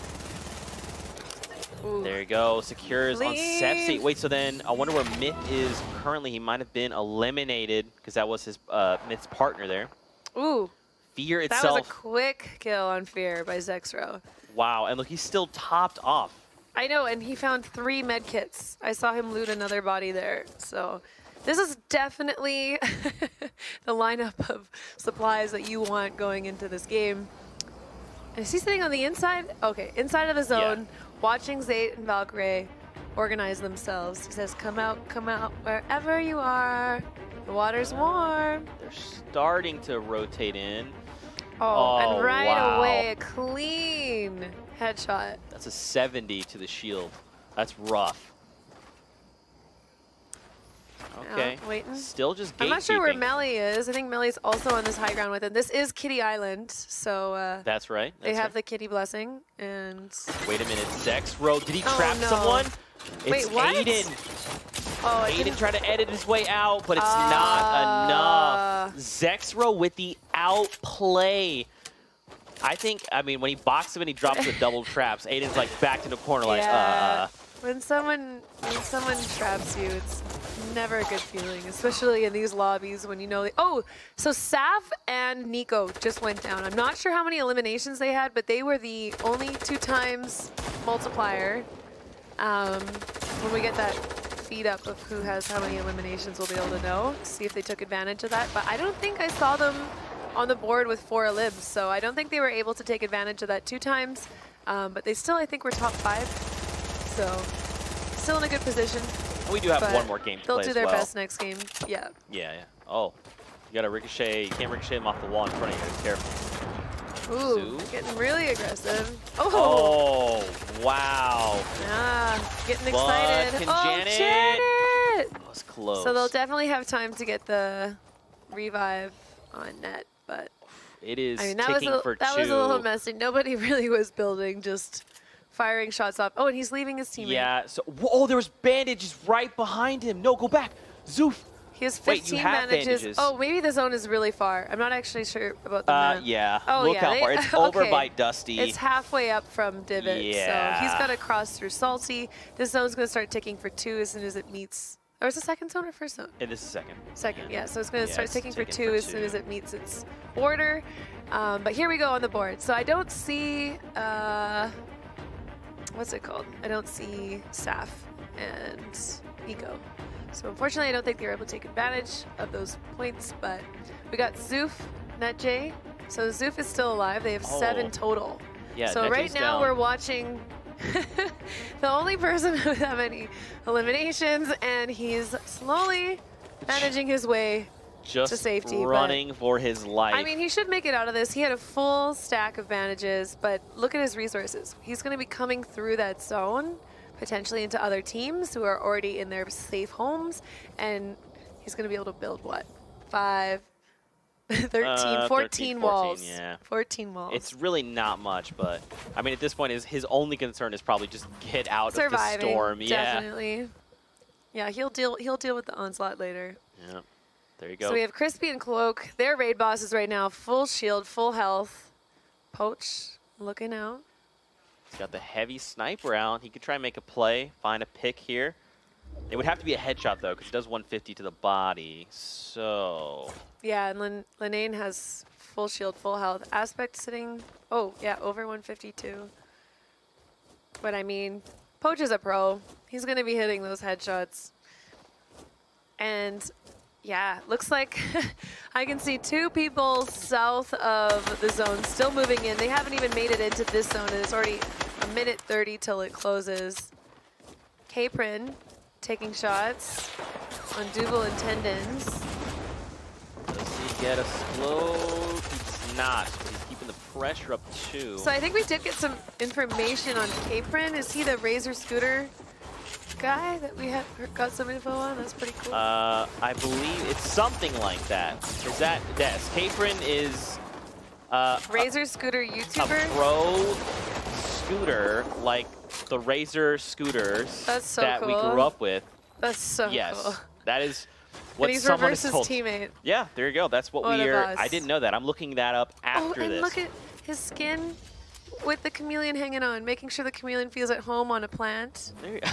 Ooh. There you go. Secures on Sepsi. Wait, so then I wonder where Myth is currently. He might have been eliminated because that was his Myth's partner there. Ooh. Fear itself. That was a quick kill on Fear by Zexro. Wow, and look, he's still topped off. I know, and he found 3 med kits. I saw him loot another body there. So this is definitely the lineup of supplies that you want going into this game. And is he sitting on the inside? Okay, inside of the zone, watching Zayt and Valkyrie organize themselves. He says, come out, wherever you are. The water's warm. They're starting to rotate in. Oh, and right wow. away, a clean headshot. That's a 70 to the shield. That's rough. Okay. Waiting. Still just gatekeeping. I'm not sure where Melly is. I think Melly's also on this high ground with him. This is Kitty Island, so that's right. They have the Kitty blessing. And wait a minute, Zexro. Did he trap someone? Wait, it's what? Aiden. Oh, Aiden trying to edit his way out, but it's not enough. Zexro with the outplay. I mean, when he boxed him and he drops the double traps, Aiden's like backed in the corner like, When someone traps you, it's never a good feeling, especially in these lobbies when you know so Saf and Nico just went down. I'm not sure how many eliminations they had, but they were the only 2 times multiplier. When we get that feed up of who has how many eliminations, we'll be able to know, see if they took advantage of that. But I don't think I saw them on the board with 4 elims, so I don't think they were able to take advantage of that 2 times. But they still, I think, were top 5, so still in a good position. We do have one more game to play They'll do their as well. best next game. Yeah. Yeah. Oh, you got to ricochet. You can't ricochet them off the wall in front of you. Careful. Ooh, getting really aggressive. Oh, wow. Getting excited. Janet. That was close. So they'll definitely have time to get the revive on net, but it is that was a little messy. Nobody really was building, just firing shots off. Oh, and he's leaving his teammate. Yeah. So there was bandages right behind him. No, go back. Zoof. He has 15 bandages. Oh, maybe the zone is really far. I'm not actually sure about the map. Yeah. Oh, look how far. It's over by Dusty. It's halfway up from Divot. Yeah. So he's got to cross through Salty. This zone's going to start ticking for 2 as soon as it meets. Or is it second zone or first zone? It is second. Second, yeah. So it's going to start ticking for 2 as soon as it meets its order. But here we go on the board. So I don't see, what's it called? I don't see Saf and Eco. So unfortunately, I don't think they were able to take advantage of those points, but we got Zoof, NetJ. So Zoof is still alive. They have 7 total. Yeah, so right now we're watching the only person with that many eliminations, and he's slowly managing his way to safety. Running for his life. I mean, he should make it out of this. He had a full stack of bandages, but look at his resources. He's going to be coming through that zone, potentially into other teams who are already in their safe homes, and he's going to be able to build, what, 5, 13, 14 walls. 14, yeah. 14 walls. It's really not much, but I mean, at this point, his only concern is probably just get out of the storm. Definitely. Yeah, he'll deal with the onslaught later. Yeah, there you go. So we have Crispy and Cloak. They're raid bosses right now. Full shield, full health. Poach looking out. He's got the heavy sniper out. He could try and make a play, find a pick here. It would have to be a headshot, though, because it does 150 to the body. So... Yeah, and Linane has full shield, full health. Aspect sitting... Oh, yeah, over 152. But, I mean, Poach is a pro. He's going to be hitting those headshots. And, yeah, looks like I can see 2 people south of the zone still moving in. They haven't even made it into this zone, and it's already a minute 30 till it closes. KINGPIN taking shots on Double and Tendons. Does he get a explode? He's not, but he's keeping the pressure up too. So I think we did get some information on KINGPIN. Is he the Razor Scooter guy that we have got some info on? That's pretty cool. I believe it's something like that. Is that, yes, KINGPIN is Razor Scooter YouTuber? A pro scooter, like the Razor scooters that we grew up with. That's so cool. That is what he's someone has told. Teammate. Yeah, there you go. That's what we are. I didn't know that. I'm looking that up after this. Look at, his skin with the chameleon hanging on, making sure the chameleon feels at home on a plant. There you go.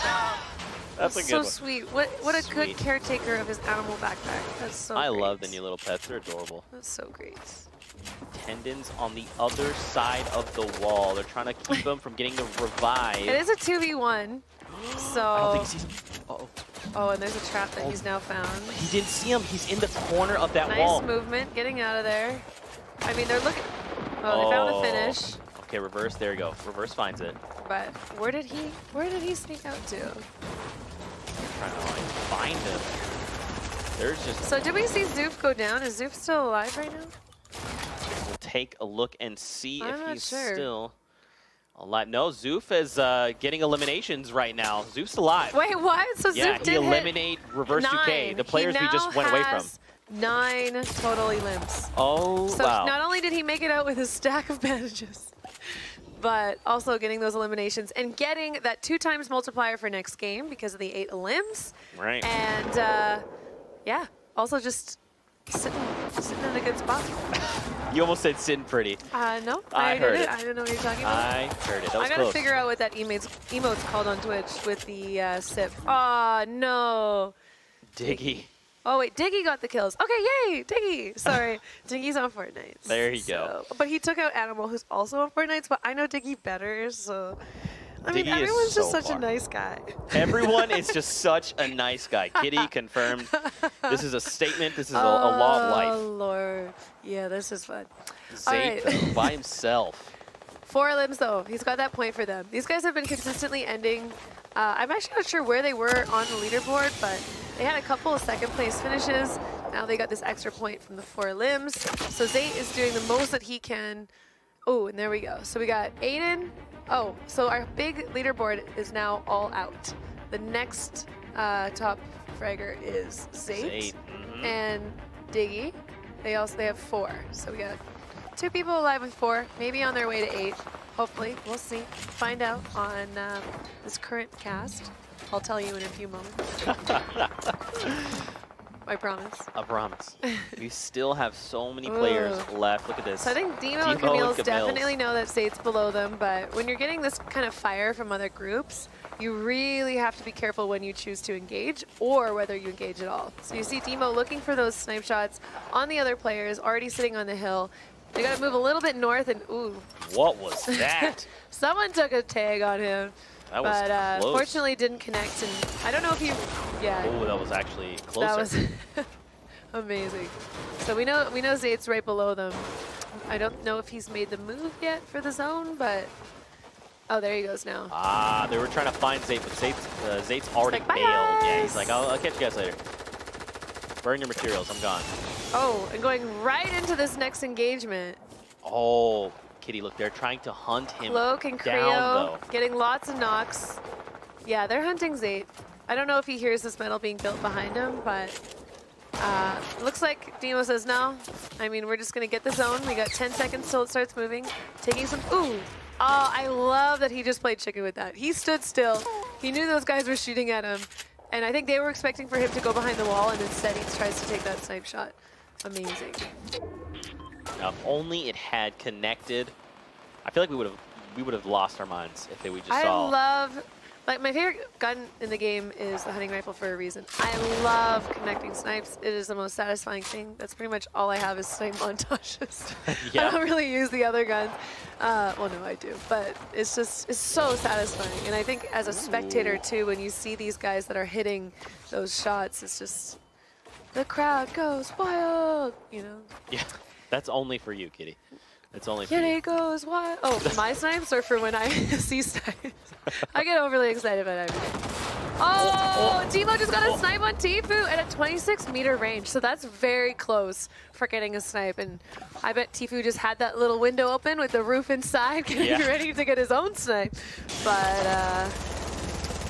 That's a good so one. sweet. What a good caretaker of his animal backpack. That's so I great. love the new little pets. They're adorable. That's so great. Tendons on the other side of the wall. They're trying to keep him from getting the revive. It is a 2v1. So. I don't think he's. Uh-oh. Oh, and there's a trap that he's now found. He didn't see him. He's in the corner of that wall. Nice movement, getting out of there. I mean, they're looking. Oh, they found the finish. Okay, reverse. There you go. Reverse finds it. But where did he sneak out to? Trying to like find him. There's just. So did we see Zoof go down? Is Zoof still alive right now? We'll take a look and see if he's sure. still alive. No, Zoof is getting eliminations right now. Zoof's alive. Wait, what? So yeah, Zoof he did eliminate reverse 2K. The players we just went away from. 9 total elims. Oh, so wow. not only did he make it out with a stack of bandages, but also getting those eliminations and getting that 2x multiplier for next game because of the 8 elims. Right. And yeah, also just sitting in a good spot. You almost said sitting pretty. No, I heard didn't. it. I didn't know what you're talking about. I heard it. That was I gotta close. figure out what that emote's called on Twitch with the sip. Aw, no. Diggy. Oh wait, Diggy got the kills. Okay, yay, Diggy. Sorry, Diggy's on Fortnite. There you go. But he took out Animal, who's also on Fortnite. But I know Diggy better, so. I mean, Diggy is everyone's just so such a nice guy. Everyone is just such a nice guy. Kitty confirmed. This is a statement. This is a law of life. Oh Lord, yeah, this is fun. Zayt, though, by himself. 4 limbs though. He's got that point for them. These guys have been consistently ending. I'm actually not sure where they were on the leaderboard, but they had a couple of second place finishes. Now they got this extra point from the 4 limbs. So Zayt is doing the most that he can. Oh, and there we go. So we got Aiden. Oh, so our big leaderboard is now all out. The next top fragger is Zayt and Diggy. They have 4. So we got 2 people alive with 4, maybe on their way to 8. Hopefully, we'll see. Find out on this current cast. I'll tell you in a few moments. I promise. I promise. We still have so many players left. Look at this. So I think Demo and Camille's definitely know that Zayt's below them, but when you're getting this kind of fire from other groups, you really have to be careful when you choose to engage or whether you engage at all. So you see Demo looking for those snipe shots on the other players, already sitting on the hill. They got to move a little bit north and ooh. What was that? Someone took a tag on him. That was close. Fortunately didn't connect, and I don't know if you, yeah. Oh, that was actually closer. That was amazing. So we know Zayt's right below them. I don't know if he's made the move yet for the zone, but oh, there he goes now. Ah, they were trying to find Zayt, but Zayt's already like, bailed. Yeah, he's like, I'll catch you guys later. Burn your materials, I'm gone. Oh, and going right into this next engagement. Oh, Kitty, look, they're trying to hunt him Cloak and down, Creo though. getting lots of knocks. Yeah, they're hunting Zayt. I don't know if he hears this metal being built behind him, but looks like Demo says no. I mean, we're just going to get the zone. We got 10 seconds till it starts moving. Taking some, ooh. Oh, I love that he just played chicken with that. He stood still. He knew those guys were shooting at him. And I think they were expecting for him to go behind the wall, and instead he tries to take that snipe shot. Amazing. Now, if only it had connected, I feel like we would have lost our minds if we just saw. I love, like, my favorite gun in the game is the hunting rifle for a reason. I love connecting snipes. It is the most satisfying thing. That's pretty much all I have is snipe montages. Yeah. I don't really use the other guns. Well, no, I do, but it's so satisfying. And I think as a spectator too, when you see these guys that are hitting those shots, it's just, the crowd goes wild, you know? Yeah, that's only for you, Kitty. It's only for you. Kitty goes wild. Oh, for my snipes or for when I see snipes? I get overly excited about everything. Oh, Demo just got a snipe on Tfue at a 26-meter range, so that's very close for getting a snipe. And I bet Tfue just had that little window open with the roof inside, getting ready to get his own snipe. But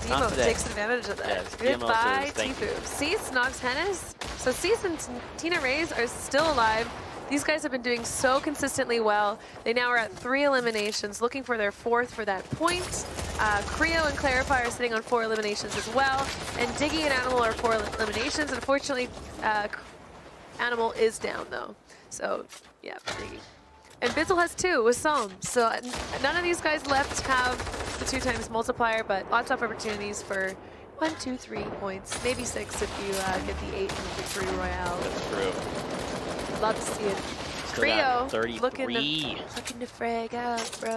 Demo takes advantage of that. Yes, Goodbye, Tfue. Cease knocks Hennis. So Cease and Tina Rays are still alive. These guys have been doing so consistently well. They now are at 3 eliminations, looking for their 4th for that point. Creo and Clarify are sitting on 4 eliminations as well. And Diggy and Animal are 4 eliminations. Unfortunately, Animal is down though. So, yeah, Diggy. And Bizzle has 2 with Psalm. So none of these guys left have the 2x multiplier, but lots of opportunities for 1, 2, 3 points, maybe 6 if you get the 8 in the victory royale. That's true. Love to see it. Creo 33. Looking to frag out, bro.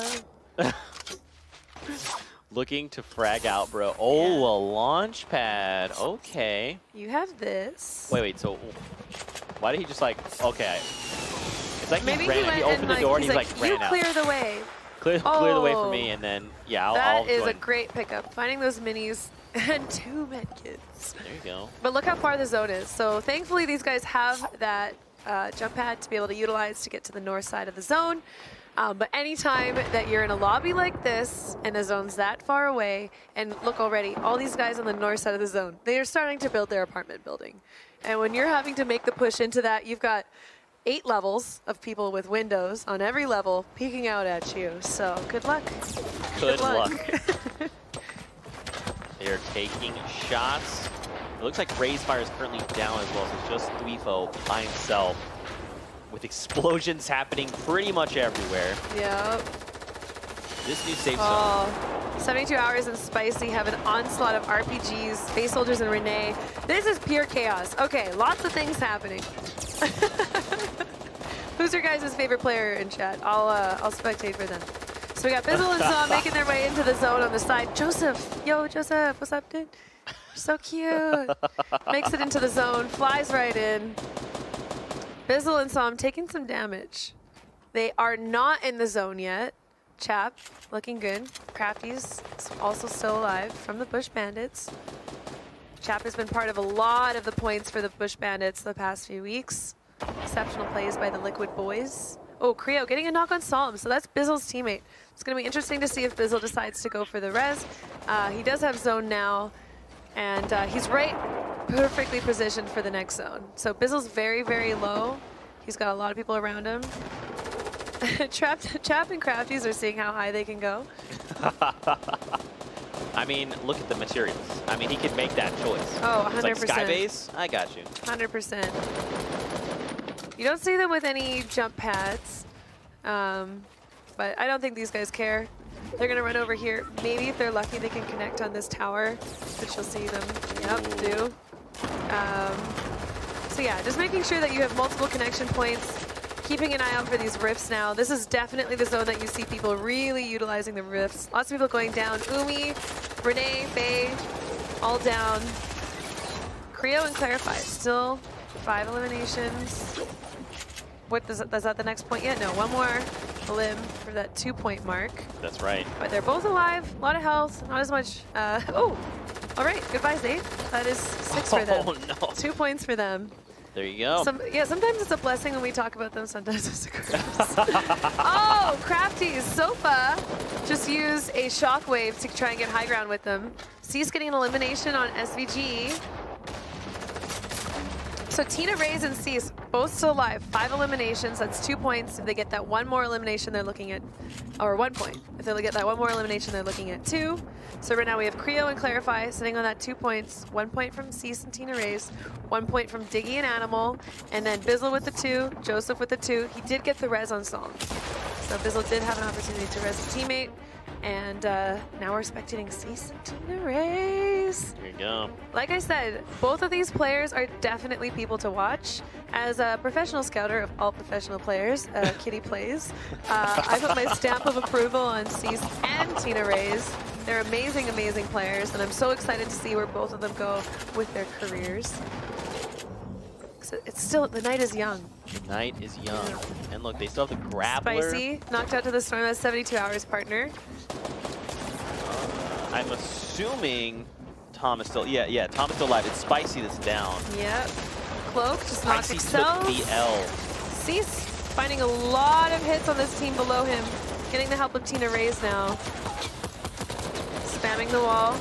Looking to frag out, bro. Oh, yeah. A launch pad. Okay. You have this. Wait. So why did he just like? Okay. It's like maybe he opened the door and he's like ran out. You clear the way. Clear the way for me, and then yeah, I'll That is join. a great pickup. Finding those minis and 2 medkits. There you go. But look how far the zone is. So thankfully these guys have that jump pad to be able to utilize to get to the north side of the zone. But anytime that you're in a lobby like this and the zone's that far away, and look already, all these guys on the north side of the zone, they are starting to build their apartment building. And when you're having to make the push into that, you've got 8 levels of people with windows on every level peeking out at you. So good luck. Good luck. They're taking shots. It looks like Razefire is currently down as well, so it's just Thweefo by himself with explosions happening pretty much everywhere. Yep. This new safe zone. 72 Hours and Spicy have an onslaught of RPGs, Space Soldiers and Renee. This is pure chaos. Okay, lots of things happening. Who's your guys' favorite player in chat? I'll spectate for them. So we got Bizzle and Zom making their way into the zone on the side. Joseph, yo, Joseph, what's up, dude? So cute. Makes it into the zone, flies right in. Bizzle and Zom taking some damage. They are not in the zone yet. Chap, looking good. Crafty's also still alive from the Bush Bandits. Chap has been part of a lot of the points for the Bush Bandits the past few weeks. Exceptional plays by the Liquid Boys. Oh, Creo getting a knock on Solemn, so that's Bizzle's teammate. It's going to be interesting to see if Bizzle decides to go for the res. He does have zone now, and he's right perfectly positioned for the next zone. So Bizzle's very, very low. He's got a lot of people around him. Chap and Crafties are seeing how high they can go. I mean, look at the materials. I mean, he could make that choice. Oh, 100%. It's like Skybase, I got you. 100%. You don't see them with any jump pads, but I don't think these guys care. They're going to run over here. Maybe if they're lucky, they can connect on this tower, which you'll see them, do. So yeah, just making sure that you have multiple connection points. Keeping an eye out for these rifts now. This is definitely the zone that you see people really utilizing the rifts. Lots of people going down. Umi, Renee, Faye, all down. Creo and Clarify, still 5 eliminations. What is that the next point yet? No, one more elim for that 2-point mark. That's right. But they're both alive, a lot of health, not as much. Oh, all right, goodbye, Zay. That is 6 for them. Oh, no. 2 points for them. There you go. Sometimes it's a blessing when we talk about them, sometimes it's a curse. Oh, Crafty's Sofa just used a shockwave to try and get high ground with them. C's getting an elimination on SVG. So Tina, Rays, and C's both still alive. 5 eliminations, that's 2 points. If they get that one more elimination, they're looking at, or 1 point. If they get that one more elimination, they're looking at 2. So right now we have Creo and Clarify sitting on that 2 points. 1 point from Cease and Tina Rays, 1 point from Diggy and Animal, and then Bizzle with the 2, Joseph with the 2. He did get the res on Song. So Bizzle did have an opportunity to res a teammate. And now we're spectating Cease and Tina Rays. There you go. Like I said, both of these players are definitely people to watch. As a professional scouter of all professional players, Kitty Plays, I put my stamp of approval on Cease and Tina Rays. They're amazing, amazing players, and I'm so excited to see where both of them go with their careers. So it's still, the night is young. The night is young. And look, they still have the Grappler. Spicy, knocked out to the Storm, that's 72 Hours partner. I'm assuming Tom is still, yeah, Tom is still alive. It's Spicy that's down. Yep. Cloak just knocked Excel. The L. Cease finding a lot of hits on this team below him. Getting the help of Tina Rays now. Spamming the wall.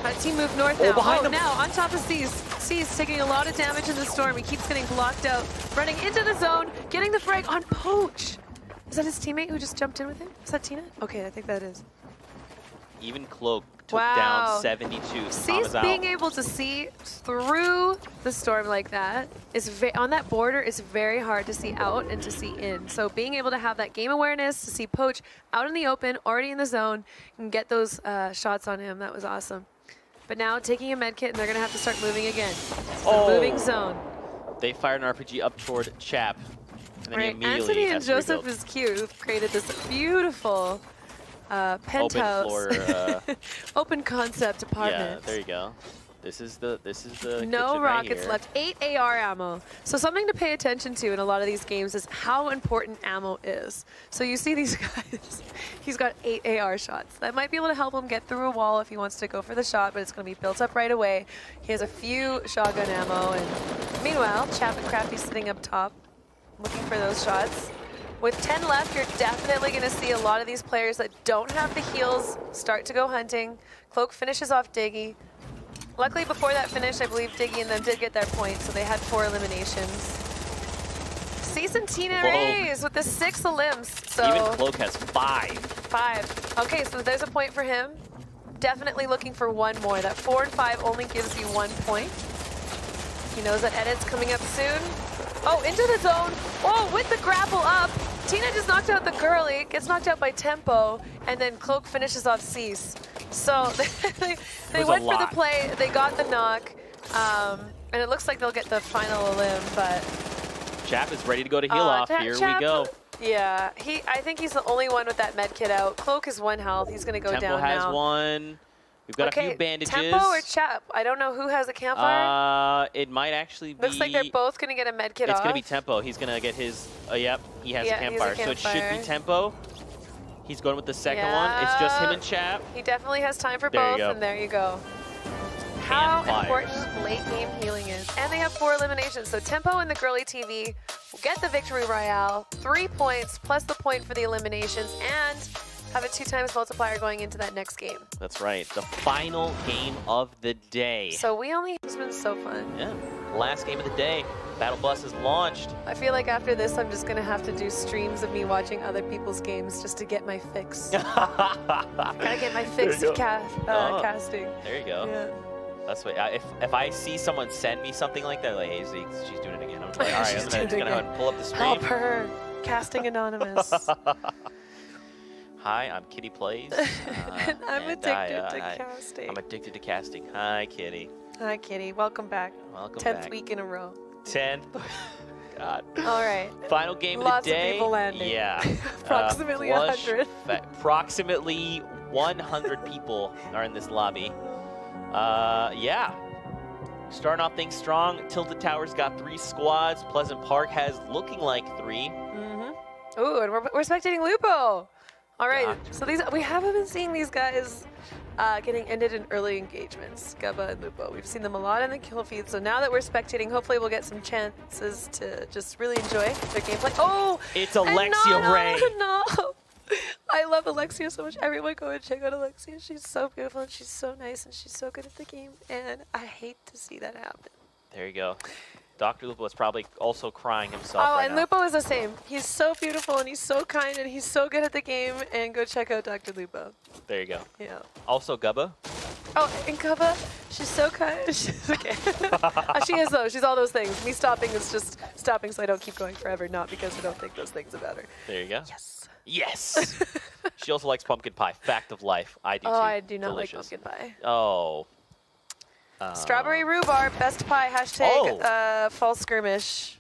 That team moved north now. Oh, now on top of Cease. Cease taking a lot of damage in the Storm. He keeps getting blocked out. Running into the zone, getting the frag on Poach. Is that his teammate who just jumped in with him? Is that Tina? Okay, I think that is. Even Cloak took down 72. Cease being able to see through the storm like that is on that border is very hard to see out and to see in. So being able to have that game awareness to see Poach out in the open, already in the zone, and get those shots on him, that was awesome. But now taking a med kit, and they're gonna have to start moving again. Moving zone. They fired an RPG up toward Chap. And then he immediately Anthony and has Joseph is cute. Who've created this beautiful penthouse, open floor, open concept apartment. Yeah, there you go. This is the no rockets right left. 8 AR ammo. So something to pay attention to in a lot of these games is how important ammo is. So you see these guys, he's got 8 AR shots. That might be able to help him get through a wall if he wants to go for the shot, but it's going to be built up right away. He has a few shotgun ammo, and meanwhile, Chap and Crafty sitting up top, looking for those shots. With 10 left, you're definitely going to see a lot of these players that don't have the heals start to go hunting. Cloak finishes off Diggy. Luckily, before that finish, I believe Diggy and them did get their point, so they had 4 eliminations. Cease and Tina Rays with the 6 elims. So even Cloak has 5. 5. Okay, so there's a point for him. Definitely looking for one more. That 4 and 5 only gives you 1 point. He knows that edit's coming up soon. Oh, into the zone. Oh, with the grapple up. Tina just knocked out the girly, gets knocked out by Tempo, and then Cloak finishes off Cease. So they went for the play, they got the knock, and it looks like they'll get the final elim, but... Chap is ready to go to heal off. Here we go. Yeah, I think he's the only one with that med kit out. Cloak is 1 health. He's going to go down now. Tempo has 1. We've got a few bandages. Tempo or Chap? I don't know who has a campfire. It might actually be... Looks like they're both going to get a med kit off. It's going to be Tempo. He's going to get his... yep, he has a campfire. So it should be Tempo. He's going with the second one. It's just him and Chap. He definitely has time for both, and there you go. How important late game healing is. And they have 4 eliminations. So Tempo and the girly TV will get the victory royale. 3 points plus the point for the eliminations, and have a 2 times multiplier going into that next game. That's right. The final game of the day. So it's been so fun. Yeah. Last game of the day. Battle Bus is launched. I feel like after this, I'm just going to have to do streams of me watching other people's games just to get my fix. Gotta get my fix of casting. There you go. Yeah. That's what. If I see someone send me something like that, like, hey, she's doing it again. I'm like, all right, I'm just gonna pull up the stream. Help her. Casting Anonymous. Hi, I'm Kitty Plays. And I'm addicted to casting. I'm addicted to casting. Hi, Kitty. Hi, Kitty. Welcome back. Welcome 10th week in a row. 10th. God. All right. Final game of the day. Lots of people landing. Yeah. Approximately 100. Approximately 100 people are in this lobby. Yeah. Starting off things strong. Tilted Towers got 3 squads. Pleasant Park has looking like 3. Ooh, and we're spectating Lupo. All right. So we haven't been seeing these guys getting ended in early engagements, Gubba and Lupo. We've seen them a lot in the kill feed, so now that we're spectating, hopefully we'll get some chances to just really enjoy their gameplay. Oh! It's Alexia Ray! No! I love Alexia so much. Everyone go and check out Alexia. She's so beautiful, and she's so nice, and she's so good at the game, and I hate to see that happen. There you go. Dr. Lupo is probably also crying himself right and now. Lupo is the same. He's so beautiful, and he's so kind, and he's so good at the game, and go check out Dr. Lupo. There you go. Yeah. Also Gubba. Oh, and Gubba, she's so kind. She's okay. She is, though. She's all those things. Me stopping is just stopping so I don't keep going forever, not because I don't think those things about her. There you go. Yes. Yes! She also likes pumpkin pie. Fact of life. I do too. Oh, I do not Delicious. like pumpkin pie. Oh. Strawberry rhubarb, best pie, hashtag fall skirmish.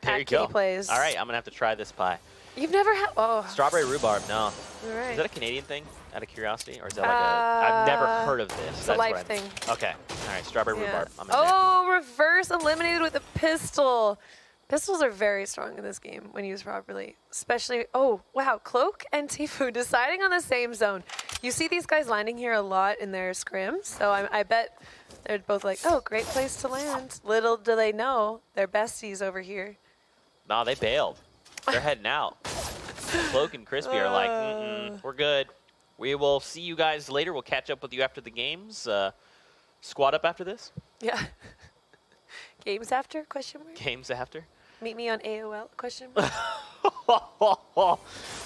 There you go. Plays. All right, I'm going to have to try this pie. You've never had, Strawberry rhubarb, no. All right. Is that a Canadian thing, out of curiosity? Or is that like I've never heard of this. It's a life thing. Okay. All right, strawberry rhubarb. I'm in there. Reverse eliminated with a pistol. Pistols are very strong in this game when used properly, especially, wow, Cloak and Tfue deciding on the same zone. You see these guys landing here a lot in their scrims, so I bet they're both like, oh, great place to land. Little do they know, they're besties over here. Nah, they bailed. They're heading out. Cloak and Crispy are like, we're good. We will see you guys later. We'll catch up with you after the games. Squad up after this? Yeah. Games after, question mark? Games after? Meet me on AOL, question mark?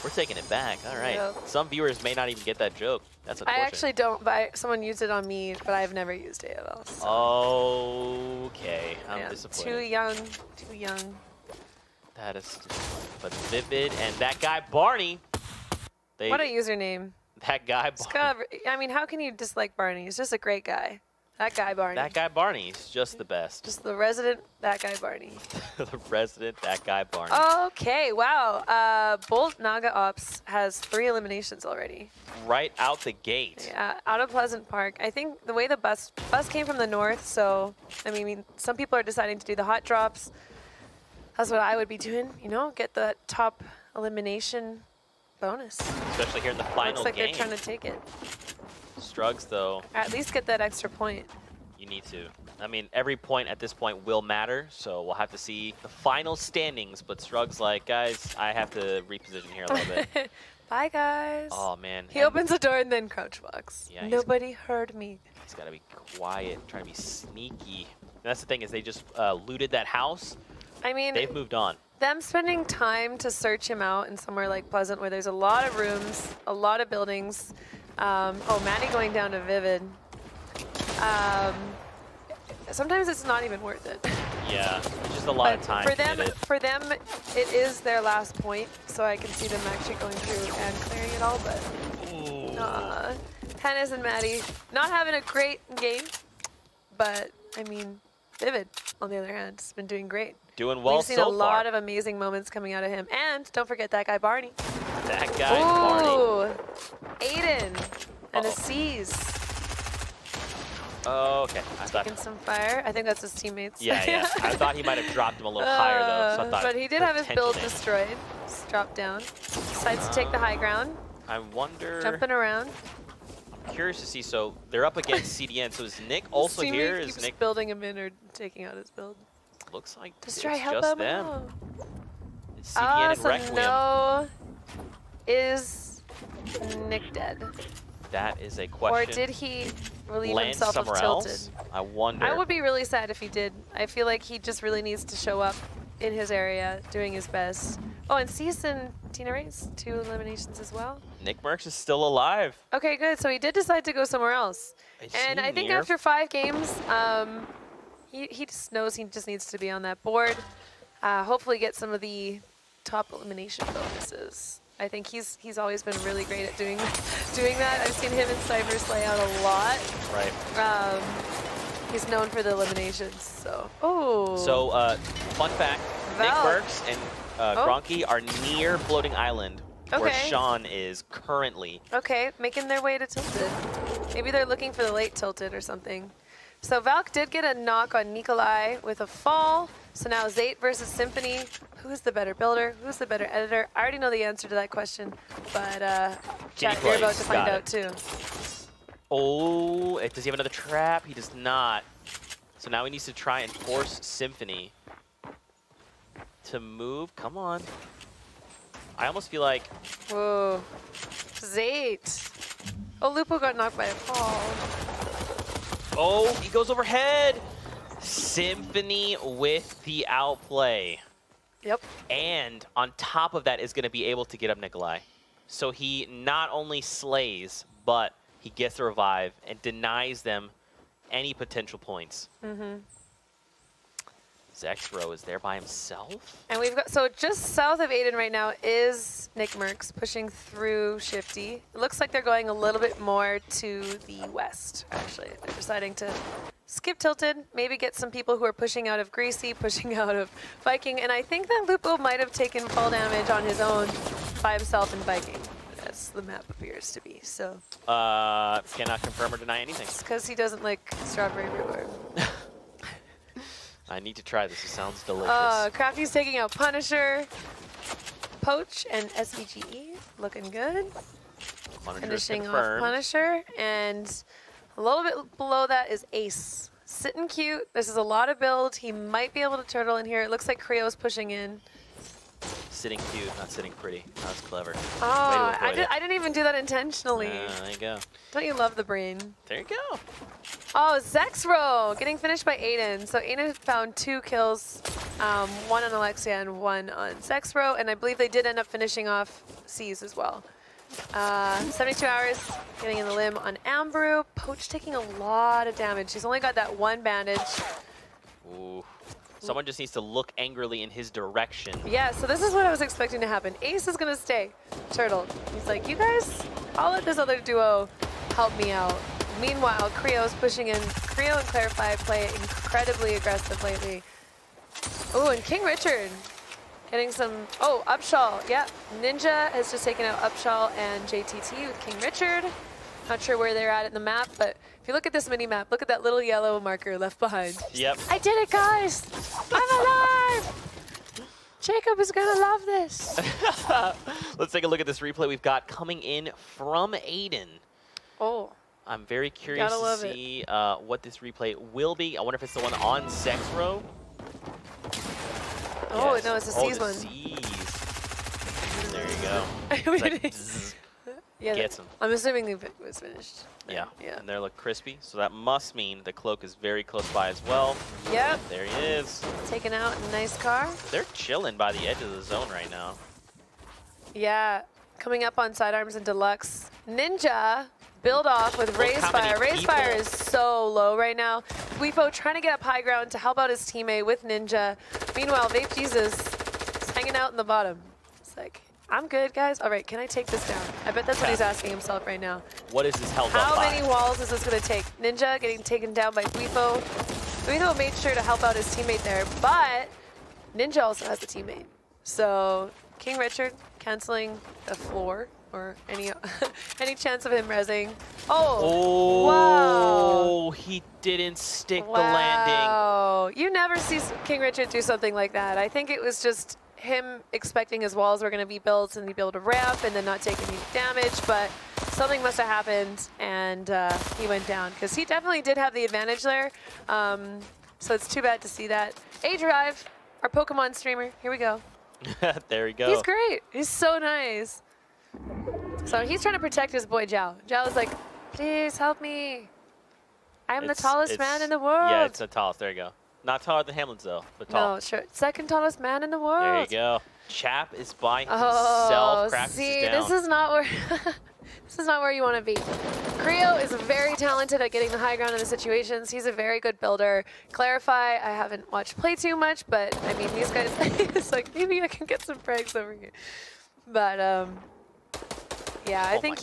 We're taking it back. All right. Yep. Some viewers may not even get that joke. That's unfortunate. I actually don't, but someone used it on me, but I've never used AOL. So. Okay. I'm disappointed. Too young. Too young. That is but Vivid and that guy Barney. What a username. That guy Barney. I mean, how can you dislike Barney? He's just a great guy. That guy Barney. That guy Barney is just the best. Just the resident, that guy Barney. The resident, that guy Barney. Okay, wow. Bolt Naga Ops has 3 eliminations already. Right out the gate. Yeah, out of Pleasant Park. I think the way the bus came from the north, so, I mean, some people are deciding to do the hot drops. That's what I would be doing, you know, get the top elimination bonus. Especially here in the final Looks like game. they're trying to take it. Strugs, though. At least get that extra point. You need to. I mean, every point at this point will matter, so we'll have to see the final standings. But Strugs like, guys, I have to reposition here a little bit. Bye, guys. Oh, man. He opens the door and then crouch walks. Yeah, nobody heard me. He's got to be quiet, trying to be sneaky. And that's the thing is they just looted that house. I mean, they've moved on. Them spending time to search him out in somewhere like Pleasant where there's a lot of rooms, a lot of buildings. Oh, Maddie going down to Vivid. Sometimes it's not even worth it. Yeah, it's just a lot of time. For them, it is their last point, so I can see them actually going through and clearing it all. But Tennis and Maddie not having a great game, but I mean, Vivid on the other hand has been doing great. Doing well so far. We've seen a lot of amazing moments coming out of him, and don't forget that guy Barney. That guy Barney. Aiden and a C's. Oh, okay. Taking some fire. I think that's his teammates. Yeah. I thought he might have dropped him a little higher, though. So I thought but he did have his build destroyed. Just dropped down. Decides to take the high ground. I wonder... Jumping around. I'm curious to see. So they're up against CDN. So is Nick also here? Is Nick building him in or taking out his build? Looks like just it's try help just him them. out. It's CDN and so Requiem. no. Is Nick dead? That is a question. Or did he relieve land himself of somewhere Tilted? else? I wonder. I would be really sad if he did. I feel like he just really needs to show up in his area, doing his best. Oh, and Season Tina Reyes, 2 eliminations as well. Nick Merckx is still alive. Okay, good. So he did decide to go somewhere else. And I think after 5 games, he just knows he just needs to be on that board. Hopefully get some of the top elimination bonuses. I think he's always been really great at doing that. I've seen him and Cyber slay out a lot. Right. He's known for the eliminations, so. Oh. So, fun fact, Nick Merckx and Gronky are near Floating Island, where Sean is currently. Okay, making their way to Tilted. Maybe they're looking for the late Tilted or something. So Valk did get a knock on Nikolai with a fall. So now Zayt versus Symphony. Who's the better builder? Who's the better editor? I already know the answer to that question, but chat, you're about to find out too. Oh, does he have another trap? He does not. So now he needs to try and force Symphony to move. Come on. I almost feel like... Whoa. Zayt. Oh, Lupo got knocked by a fall. Oh, he goes overhead. Symphony with the outplay. Yep. And on top of that is going to be able to get up Nikolai. So he not only slays, but he gets the revive and denies them any potential points. Mm-hmm. Zexro is there by himself. And we've got, so just south of Aiden right now is Nick Merckx pushing through Shifty. It looks like they're going a little bit more to the west, actually. They're deciding to skip Tilted, maybe get some people who are pushing out of Greasy, pushing out of Viking. And I think that Lupo might have taken fall damage on his own by himself in Viking, as the map appears to be, so. Cannot confirm or deny anything. It's because he doesn't like strawberry rhubarb. I need to try this. It sounds delicious. Crafty's taking out Punisher, Poach, and SVGE. Looking good. Finishing off Punisher. And a little bit below that is Ace. Sitting cute. This is a lot of build. He might be able to turtle in here. It looks like Creo's pushing in. Sitting cute, not sitting pretty. That's clever. Oh, I didn't even do that intentionally. There you go. Don't you love the brain? There you go. Oh, Zexro getting finished by Aiden. So Aiden found 2 kills one on Alexia and one on Sexro, and I believe they did end up finishing off C's as well. 72 hours getting in the limb on Ambrew. Poach taking a lot of damage. He's only got that one bandage. Ooh. Someone just needs to look angrily in his direction. Yeah, so this is what I was expecting to happen. Ace is going to stay. Turtle. He's like, you guys, I'll let this other duo help me out. Meanwhile, Creo's pushing in. Creo and Clarify play incredibly aggressive lately. Oh, and King Richard getting some, oh, Upshaw. Yeah, Ninja has just taken out Upshaw and JTT with King Richard. Not sure where they're at in the map, but if you look at this mini map, look at that little yellow marker left behind. Yep. I did it, guys. I'm alive. Jacob is going to love this. Let's take a look at this replay we've got coming in from Aiden. Oh. I'm very curious to see what this replay will be. I wonder if it's the one on Sexro. Oh, Yes. no, it's a C's one. C's. There you go. It's like, bzzz, yeah, gets him. I'm assuming it was finished. Yeah. Yeah. And they look crispy, so that must mean the cloak is very close by as well. Yep. There he is. Taken out in a nice car. They're chilling by the edge of the zone right now. Yeah. Coming up on sidearms and deluxe. Ninja build off with Raise Fire. Raise Fire is so low right now. Weepo trying to get up high ground to help out his teammate with Ninja. Meanwhile, Vape Jesus is hanging out in the bottom. It's like, I'm good, guys. All right, can I take this down? I bet that's what he's asking himself right now. What is this held How up by? many walls is this going to take? Ninja getting taken down by Weepo. Weepo made sure to help out his teammate there, but Ninja also has a teammate. So King Richard canceling the floor or any any chance of him rezzing. Oh, wow. He didn't stick Wow. the landing. You never see King Richard do something like that. I think it was just him expecting his walls were going to be built and he'd be able to ramp and then not take any damage, but something must have happened and he went down because he definitely did have the advantage there. So it's too bad to see that. A-Drive, our Pokemon streamer, here we go. There we go. He's great. He's so nice. So he's trying to protect his boy Zhao. Zhao is like, please help me. I am the tallest man in the world. Yeah, it's the tallest. There you go. Not taller than Hamlin's though, but tall. No, sure. Second tallest man in the world. There you go. Chap is by himself. Practices see, down. this is not where this is not where you want to be. Creo is very talented at getting the high ground in the situations. He's a very good builder. Clarify, I haven't watched play too much, but I mean these guys it's like maybe I can get some frags over here. But yeah, I think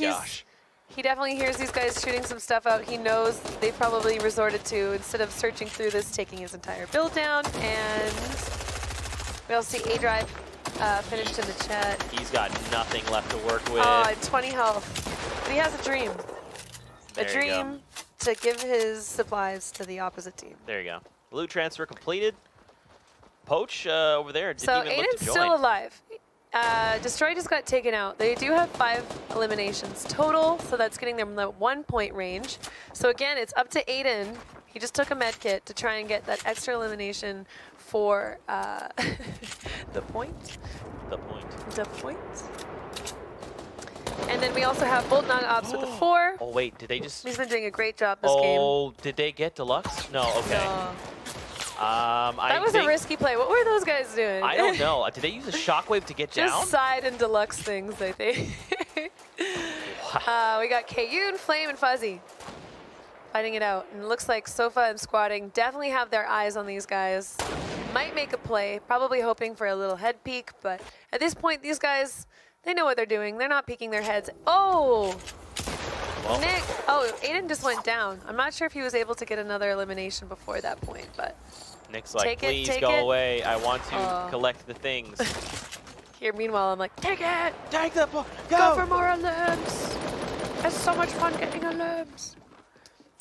he definitely hears these guys shooting some stuff out. He knows they probably resorted to, instead of searching through this, taking his entire build down. And we also see A-Drive finished in the chat. He's got nothing left to work with. Oh, 20 health. But he has a dream. A dream to give his supplies to the opposite team. There you go. Loot transfer completed. Poach over there didn't even look to Aiden's join. still alive. Destroy just got taken out. They do have 5 eliminations total, so that's getting them the 1-point range. So again, it's up to Aiden. He just took a med kit to try and get that extra elimination for the point. The point. The point. And then we also have Bolt Nog Ops with the 4. Oh wait, did they just? He's been doing a great job this game. Oh, did they get deluxe? No. Okay. No. I That was think, a risky play. What were those guys doing? I don't know. Did they use a shockwave to get down? Just side and deluxe things, I think. Wow. We got Kayun, Flame, and Fuzzy fighting it out. And it looks like Sofa and Squatting definitely have their eyes on these guys. Might make a play, probably hoping for a little head peek, but at this point, these guys, they know what they're doing. They're not peeking their heads. Oh! Well. Nick, oh, Aiden just went down. I'm not sure if he was able to get another elimination before that point, but Nick's like, take please it, go take it. away. I want to collect the things. Here, meanwhile, I'm like, take it! Take the ball. Go for more limbs! It's so much fun getting a limbs.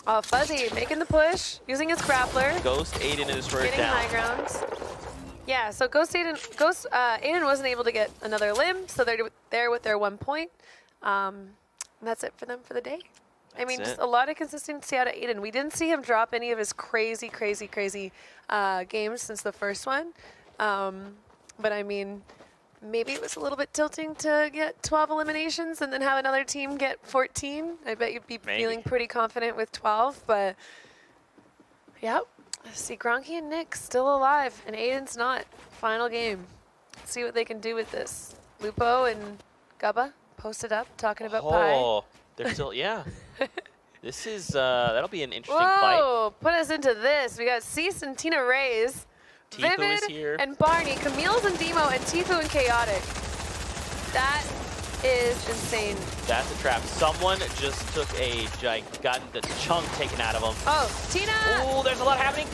Oh, Fuzzy making the push, using his grappler. Ghost Aiden is for Getting down. high grounds. Yeah, so Aiden wasn't able to get another limb, so they're there with their 1 point. That's it for them for the day. I mean, just a lot of consistency out of Aiden. We didn't see him drop any of his crazy games since the first one. But I mean, maybe it was a little bit tilting to get 12 eliminations and then have another team get 14. I bet you'd be feeling pretty confident with 12, but yeah. See, Gronky and Nick still alive, and Aiden's not. Final game. Let's see what they can do with this. Lupo and Gubba posted up, talking about pie. Oh, they're still, yeah. This is, that'll be an interesting fight. Whoa, put us into this. We got Cease and Tina Reyes, Tifu Vivid is here. and Barney, Camille's and Demo, and Tifu and Chaotic. That is insane. That's a trap. Someone just took got the chunk taken out of them. Oh, Tina! Oh, there's a lot happening.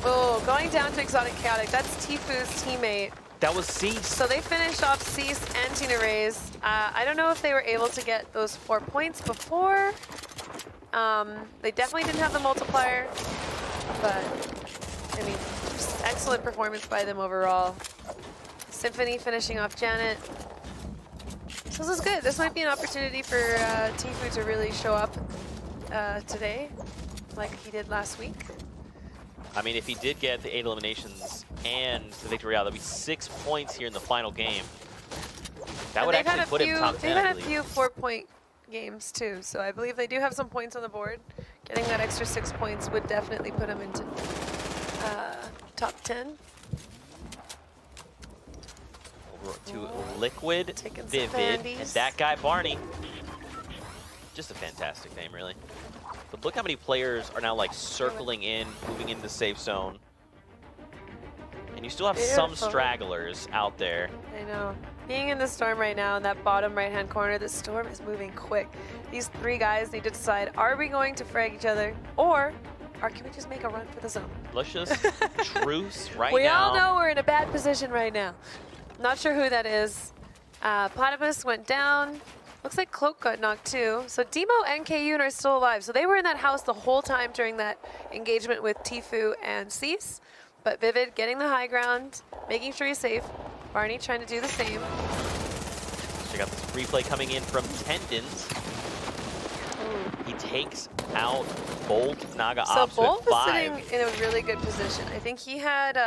Oh, going down to Exotic Chaotic. That's Tifu's teammate. That was Cease. So they finished off Cease and Tina Reyes. I don't know if they were able to get those 4 points before. They definitely didn't have the multiplier, but I mean, just excellent performance by them overall. Symphony finishing off Janet. So this is good. This might be an opportunity for Tifu to really show up today, like he did last week. I mean, if he did get the 8 eliminations and the victory out, that'd be 6 points here in the final game. That would actually put him top 10. They've had a few 4-point games too, so I believe they do have some points on the board. Getting that extra 6 points would definitely put them into top 10. Over to Liquid, Taking some Vivid, bandies. and that guy Barney. Just a fantastic name, really. But look how many players are now like circling in, moving into the safe zone. And you still have some stragglers out there. I know. Being in the storm right now in that bottom right-hand corner, the storm is moving quick. These 3 guys need to decide, are we going to frag each other, or can we just make a run for the zone? Let's just truce right now. We all know we're in a bad position right now. Not sure who that is. Platypus went down. Looks like Cloak got knocked too. So Demo and Kayun are still alive. So they were in that house the whole time during that engagement with Tifu and Cease. But Vivid getting the high ground, making sure he's safe. Barney trying to do the same. Check out this replay coming in from Tendons. Ooh. He takes out Bolt Naga So Ops Bolt with was 5. sitting in a really good position. I think he had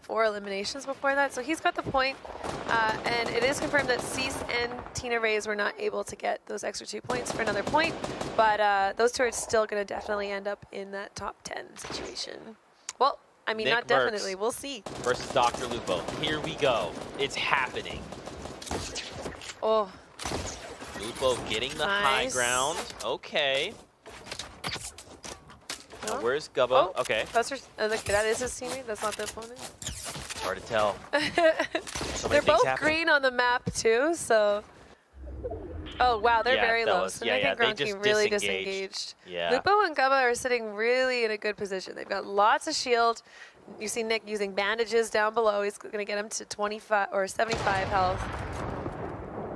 4 eliminations before that, so he's got the point. And it is confirmed that Cease and Tina Reyes were not able to get those extra 2 points for another point, but those 2 are still going to definitely end up in that top 10 situation. Well, I mean, Nick not definitely. We'll see. Versus Dr. Lupo. Here we go. It's happening. Oh. Lupo getting the high ground. Okay. Oh. Now where's Gubbo? Oh. Okay. That is his teammate. That's not the opponent. Hard to tell. They're both green on the map too, so. Oh wow, they're very low. So Nick and Gronky really disengaged. Yeah. Lupo and Gubba are sitting really in a good position. They've got lots of shield. You see Nick using bandages down below. He's going to get him to 25 or 75 health.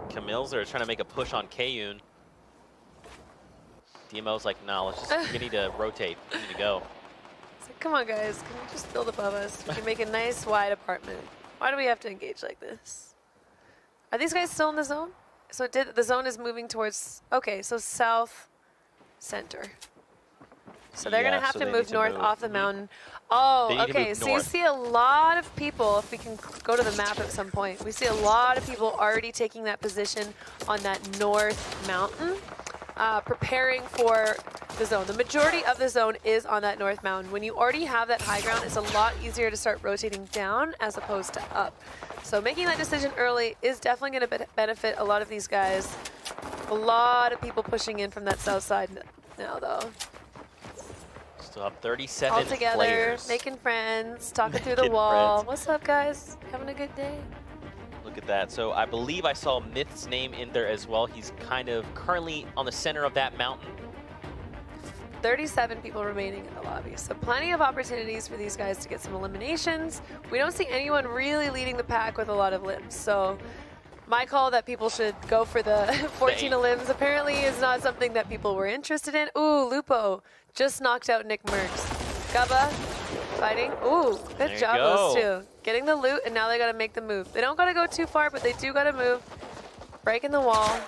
Camille's are trying to make a push on Kayun. DMO's like, no, let's just, we need to rotate. We need to go. It's like, come on guys, can you just build above us? We can make a nice wide apartment. Why do we have to engage like this? Are these guys still in the zone? So the zone is moving towards, okay, so south center. So they're going to have to move north off the mountain. Oh, okay, so you see a lot of people, if we can go to the map at some point, we see a lot of people already taking that position on that north mountain, preparing for the zone. The majority of the zone is on that north mountain. When you already have that high ground, it's a lot easier to start rotating down as opposed to up. So making that decision early is definitely going to benefit a lot of these guys. A lot of people pushing in from that south side now, though. Still have 37 all together, players. Making friends, talking through the wall. What's up, guys? Having a good day? Look at that. So I believe I saw Myth's name in there as well. He's kind of currently on the center of that mountain. 37 people remaining in the lobby. So plenty of opportunities for these guys to get some eliminations. We don't see anyone really leading the pack with a lot of limbs. So my call that people should go for the 14 limbs apparently is not something that people were interested in. Ooh, Lupo just knocked out Nick Merckx. Gubba fighting. Ooh, good job those two. Getting the loot, and now they gotta make the move. They don't gotta go too far, but they do gotta move. Breaking the wall.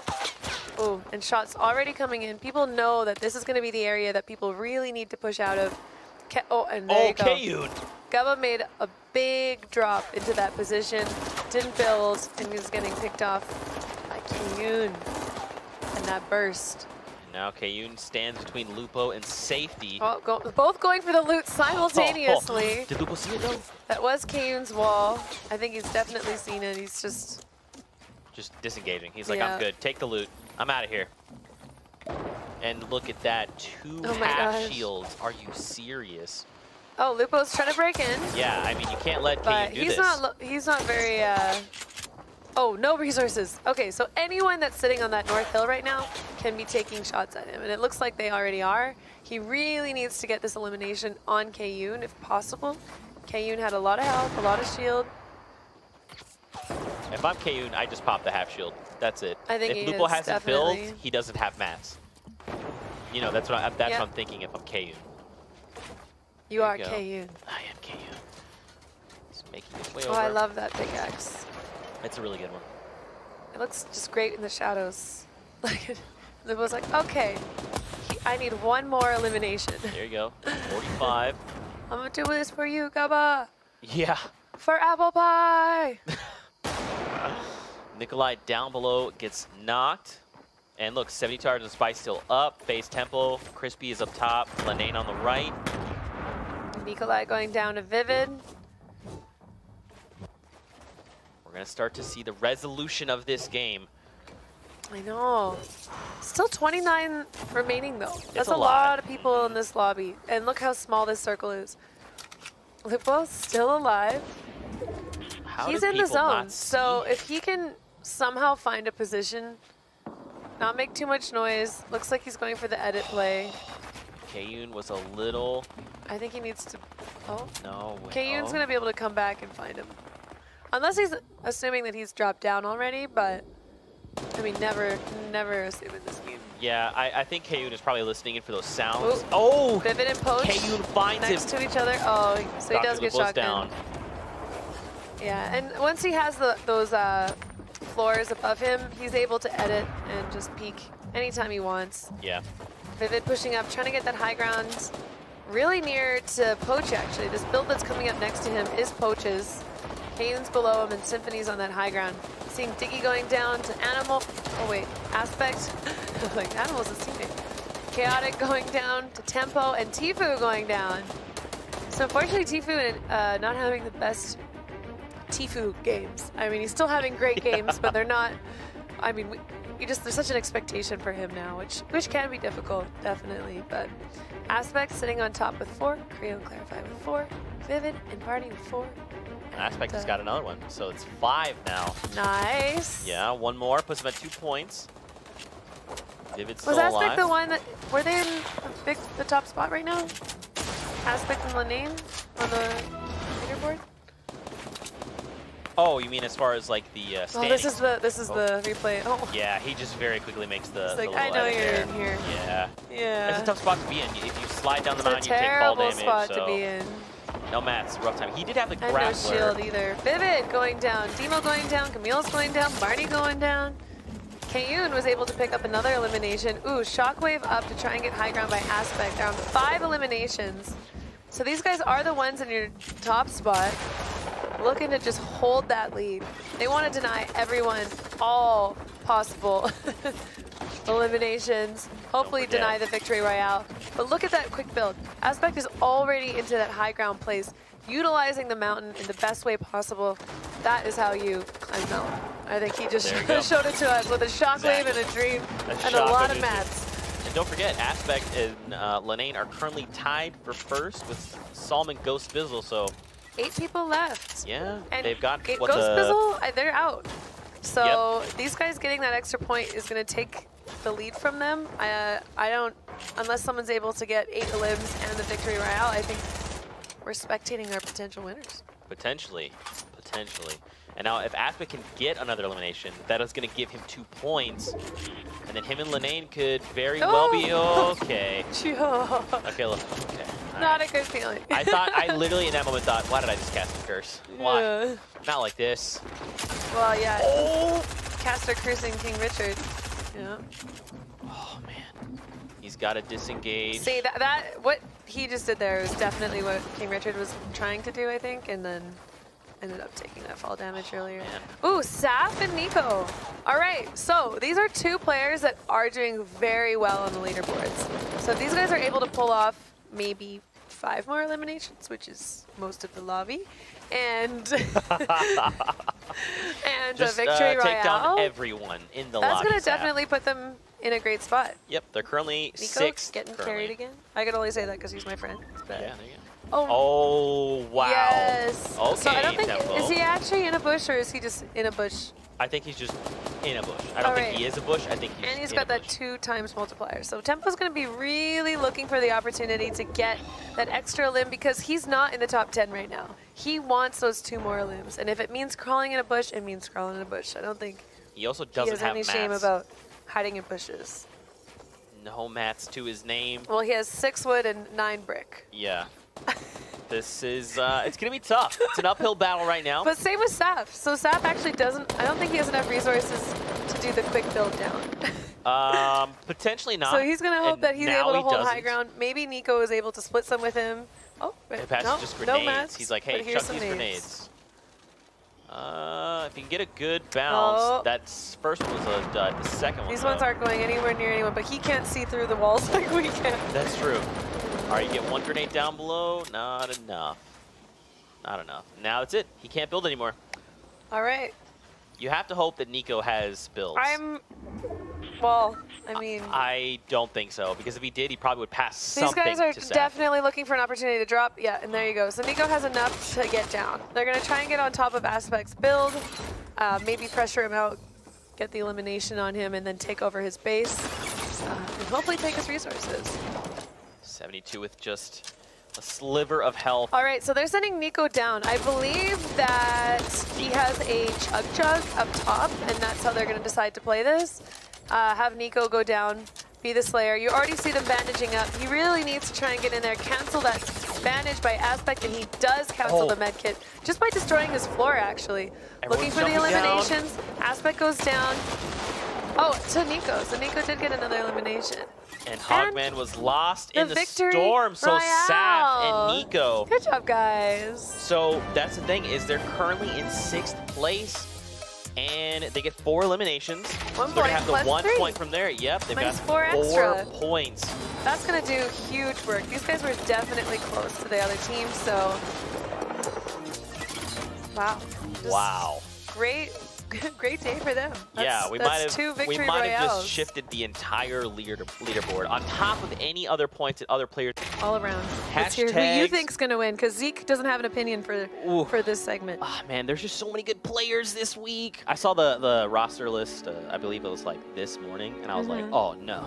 Ooh, and shots already coming in. People know that this is gonna be the area that people really need to push out of. Oh, and there you go. Kayun. Gubba made a big drop into that position, didn't build, and he was getting picked off by Kayun. And that burst. Now KINGPIN stands between Lupo and safety. Oh, both going for the loot simultaneously. Did Lupo see it though? That was KINGPIN's wall. I think he's definitely seen it. He's just disengaging. He's like, yeah. I'm good. Take the loot. I'm out of here. And look at that. Two Oh my half gosh. shields. Are you serious? Oh, Lupo's trying to break in. Yeah, I mean, you can't let KINGPIN do this. He's not very, oh, no resources. Okay, so anyone that's sitting on that North Hill right now can be taking shots at him, and it looks like they already are. He really needs to get this elimination on KINGPIN if possible. KINGPIN had a lot of health, a lot of shield. If I'm KINGPIN, I just pop the half shield. That's it. I think if he Lupo is, hasn't definitely. built, he doesn't have mats. You know, that's what I'm thinking if I'm KINGPIN. You are KINGPIN. I am KINGPIN. He's making his way Oh, over. I love that pickaxe. It's a really good one. It looks just great in the shadows. Lupo's like, okay, I need one more elimination. There you go. 45. I'm gonna do this for you, Gaba. Yeah. For apple pie. Nikolai down below gets knocked. And look, 70 charge and Spice still up. Phase tempo. Crispy is up top. Lanane on the right. Nikolai going down to Vivid. We're going to start to see the resolution of this game. I know. Still 29 remaining though. That's a a lot. lot of people in this lobby. And look how small this circle is. Lupo's still alive. How He's do in the people not zone. see So him? if he can somehow find a position, not make too much noise. Looks like he's going for the edit play. KINGPIN was a little... I think he needs to... Oh. No. KINGPIN's going to be able to come back and find him. Unless he's assuming that he's dropped down already, but... I mean, never assume in this game. Yeah, I think KINGPIN is probably listening in for those sounds. Ooh. Oh! Vivid and Poach KINGPIN finds next him. to each other. Oh, so he does get shot down. Yeah, and once he has those floors above him, he's able to edit and just peek anytime he wants. Yeah. Vivid pushing up, trying to get that high ground really near to Poach, actually. This build that's coming up next to him is Poach's. KINGPIN's below him and Symphony's on that high ground. Seeing Diggy going down to Animal. Oh wait, Aspect. Like, Animal's a teammate. Chaotic going down to Tempo and Tfue going down. So unfortunately Tfue not having the best Tfue games. I mean, he's still having great games, but they're not, I mean, there's such an expectation for him now, which can be difficult, definitely. But Aspect sitting on top with 4, Creo and Clarify with 4, Vivid and Party with 4. Aspect has got another one, so it's 5 now. Nice. Yeah, one more puts him at 2 points. Vivid's still Was Aspect alive. the one that, were they in the top spot right now? Aspect and Lanane on the leaderboard? Oh, you mean as far as like the Oh, this is the replay. Oh. Yeah, he just very quickly makes the. It's like, the I know edit you're there. in here. Yeah. Yeah. It's a tough spot to be in. If you slide down the mountain, It's you a take fall terrible damage. spot so to be in. no mats, rough time. He did have the And no grappler. shield either. Vivid going down, Demo going down, Camille's going down, Barney going down. KINGPIN was able to pick up another elimination. Ooh, Shockwave up to try and get high ground by Aspect. They're on 5 eliminations. So these guys are the ones in your top spot, looking to just hold that lead. They want to deny everyone all possible eliminations. Hopefully deny the victory royale. But look at that quick build. Aspect is already into that high ground place, utilizing the mountain in the best way possible. That is how you climb mountain. I think he just showed it to us with a shockwave and a dream and a lot of mats. And don't forget, Aspect and Lanane are currently tied for first with Salm and Ghost Bizzle, so 8 people left. yeah, And they've got Ghost what Bizzle, they're out. So these guys getting that extra point is going to take the lead from them. I don't, unless someone's able to get 8 elims and the victory royale, I think we're spectating our potential winners. Potentially. And now if Aspect can get another elimination, that is going to give him 2 points. And then him and Lanane could very well be okay. Okay, look. Okay. Not a good feeling. I literally in that moment thought, why did I just cast the curse? Why? Yeah. Not like this. Well, yeah. Oh! Caster cursing King Richard. Yeah. Oh, man. He's got to disengage. See, what he just did there was definitely what King Richard was trying to do, I think, and then ended up taking that fall damage earlier. Man. Ooh, Saf and Nico. All right, so these are two players that are doing very well on the leaderboards. So if these guys are able to pull off maybe 5 more eliminations, which is most of the lobby, and and Just, a victory royale. Take down everyone in the lobby. That's gonna Saf. definitely put them in a great spot. Yep, they're currently Nico 6th. getting currently. carried again. I could only say that because he's my friend. But Yeah, there you go. oh, Oh, wow. yes. Okay, So I don't think, Tempo. is he actually in a bush or is he just in a bush? I think he's just in a bush. I don't think he is a bush. I think he's And he's in got a that bush. 2x multiplier. So Tempo's going to be really looking for the opportunity to get that extra limb because he's not in the top 10 right now. He wants those 2 more limbs. And if it means crawling in a bush, it means crawling in a bush. I don't think He also he doesn't has have any mats. shame about hiding in bushes. No mats to his name. Well, he has 6 wood and 9 brick. Yeah. This is, it's going to be tough. It's an uphill battle right now. But same with Saf. So Saf actually doesn't, I don't think he has enough resources to do the quick build down. Potentially not. So he's going to hope and that he's now able to he hold doesn't. high ground. Maybe Nico is able to split some with him. Oh, The pass no, is just no grenades. mats, He's like, but hey, here's chuck some these nades. grenades. If you can get a good bounce, Oh. that's first one was a dud. The second one, These ones aren't going anywhere near anyone, but he can't see through the walls like we can. That's true. All right, you get 1 grenade down below. Not enough. Not enough. Now that's it. He can't build anymore. All right. You have to hope that Nico has builds. Well, I mean, I don't think so, because if he did, he probably would pass these something guys are to Saf. definitely looking for an opportunity to drop. Yeah, and there you go. So Nico has enough to get down. They're going to try and get on top of Aspect's build, maybe pressure him out, get the elimination on him, and then take over his base, and hopefully take his resources. 72 with just a sliver of health. All right, so they're sending Nico down. I believe that he has a chug up top, and that's how they're going to decide to play this. Have Nico go down, be the Slayer. You already see them bandaging up. He really needs to try and get in there, cancel that bandage by Aspect, and he does cancel the med kit just by destroying his floor, actually. Looking for the eliminations. Aspect goes down. Oh, to Nico. So Nico did get another elimination. And Hogman was lost in the victory storm, so royale. Saf and Nico. Good job, guys. So that's the thing, is they're currently in 6th place, and they get 4 eliminations. 1 They're point gonna have the plus 1 3. point from there. Yep, they've Minus got 4 4 extra. points. That's going to do huge work. These guys were definitely close to the other team, so wow. Just Wow. Great day for them. Yeah, we that's might 2 victory have royales just shifted the entire leaderboard on top of any other points that other players. all around. Let's hear who you Hashtags. think's going to win, because Zeke doesn't have an opinion for this segment. Ah, man, there's just so many good players this week. I saw the roster list. I believe it was like this morning, and I was like, oh no.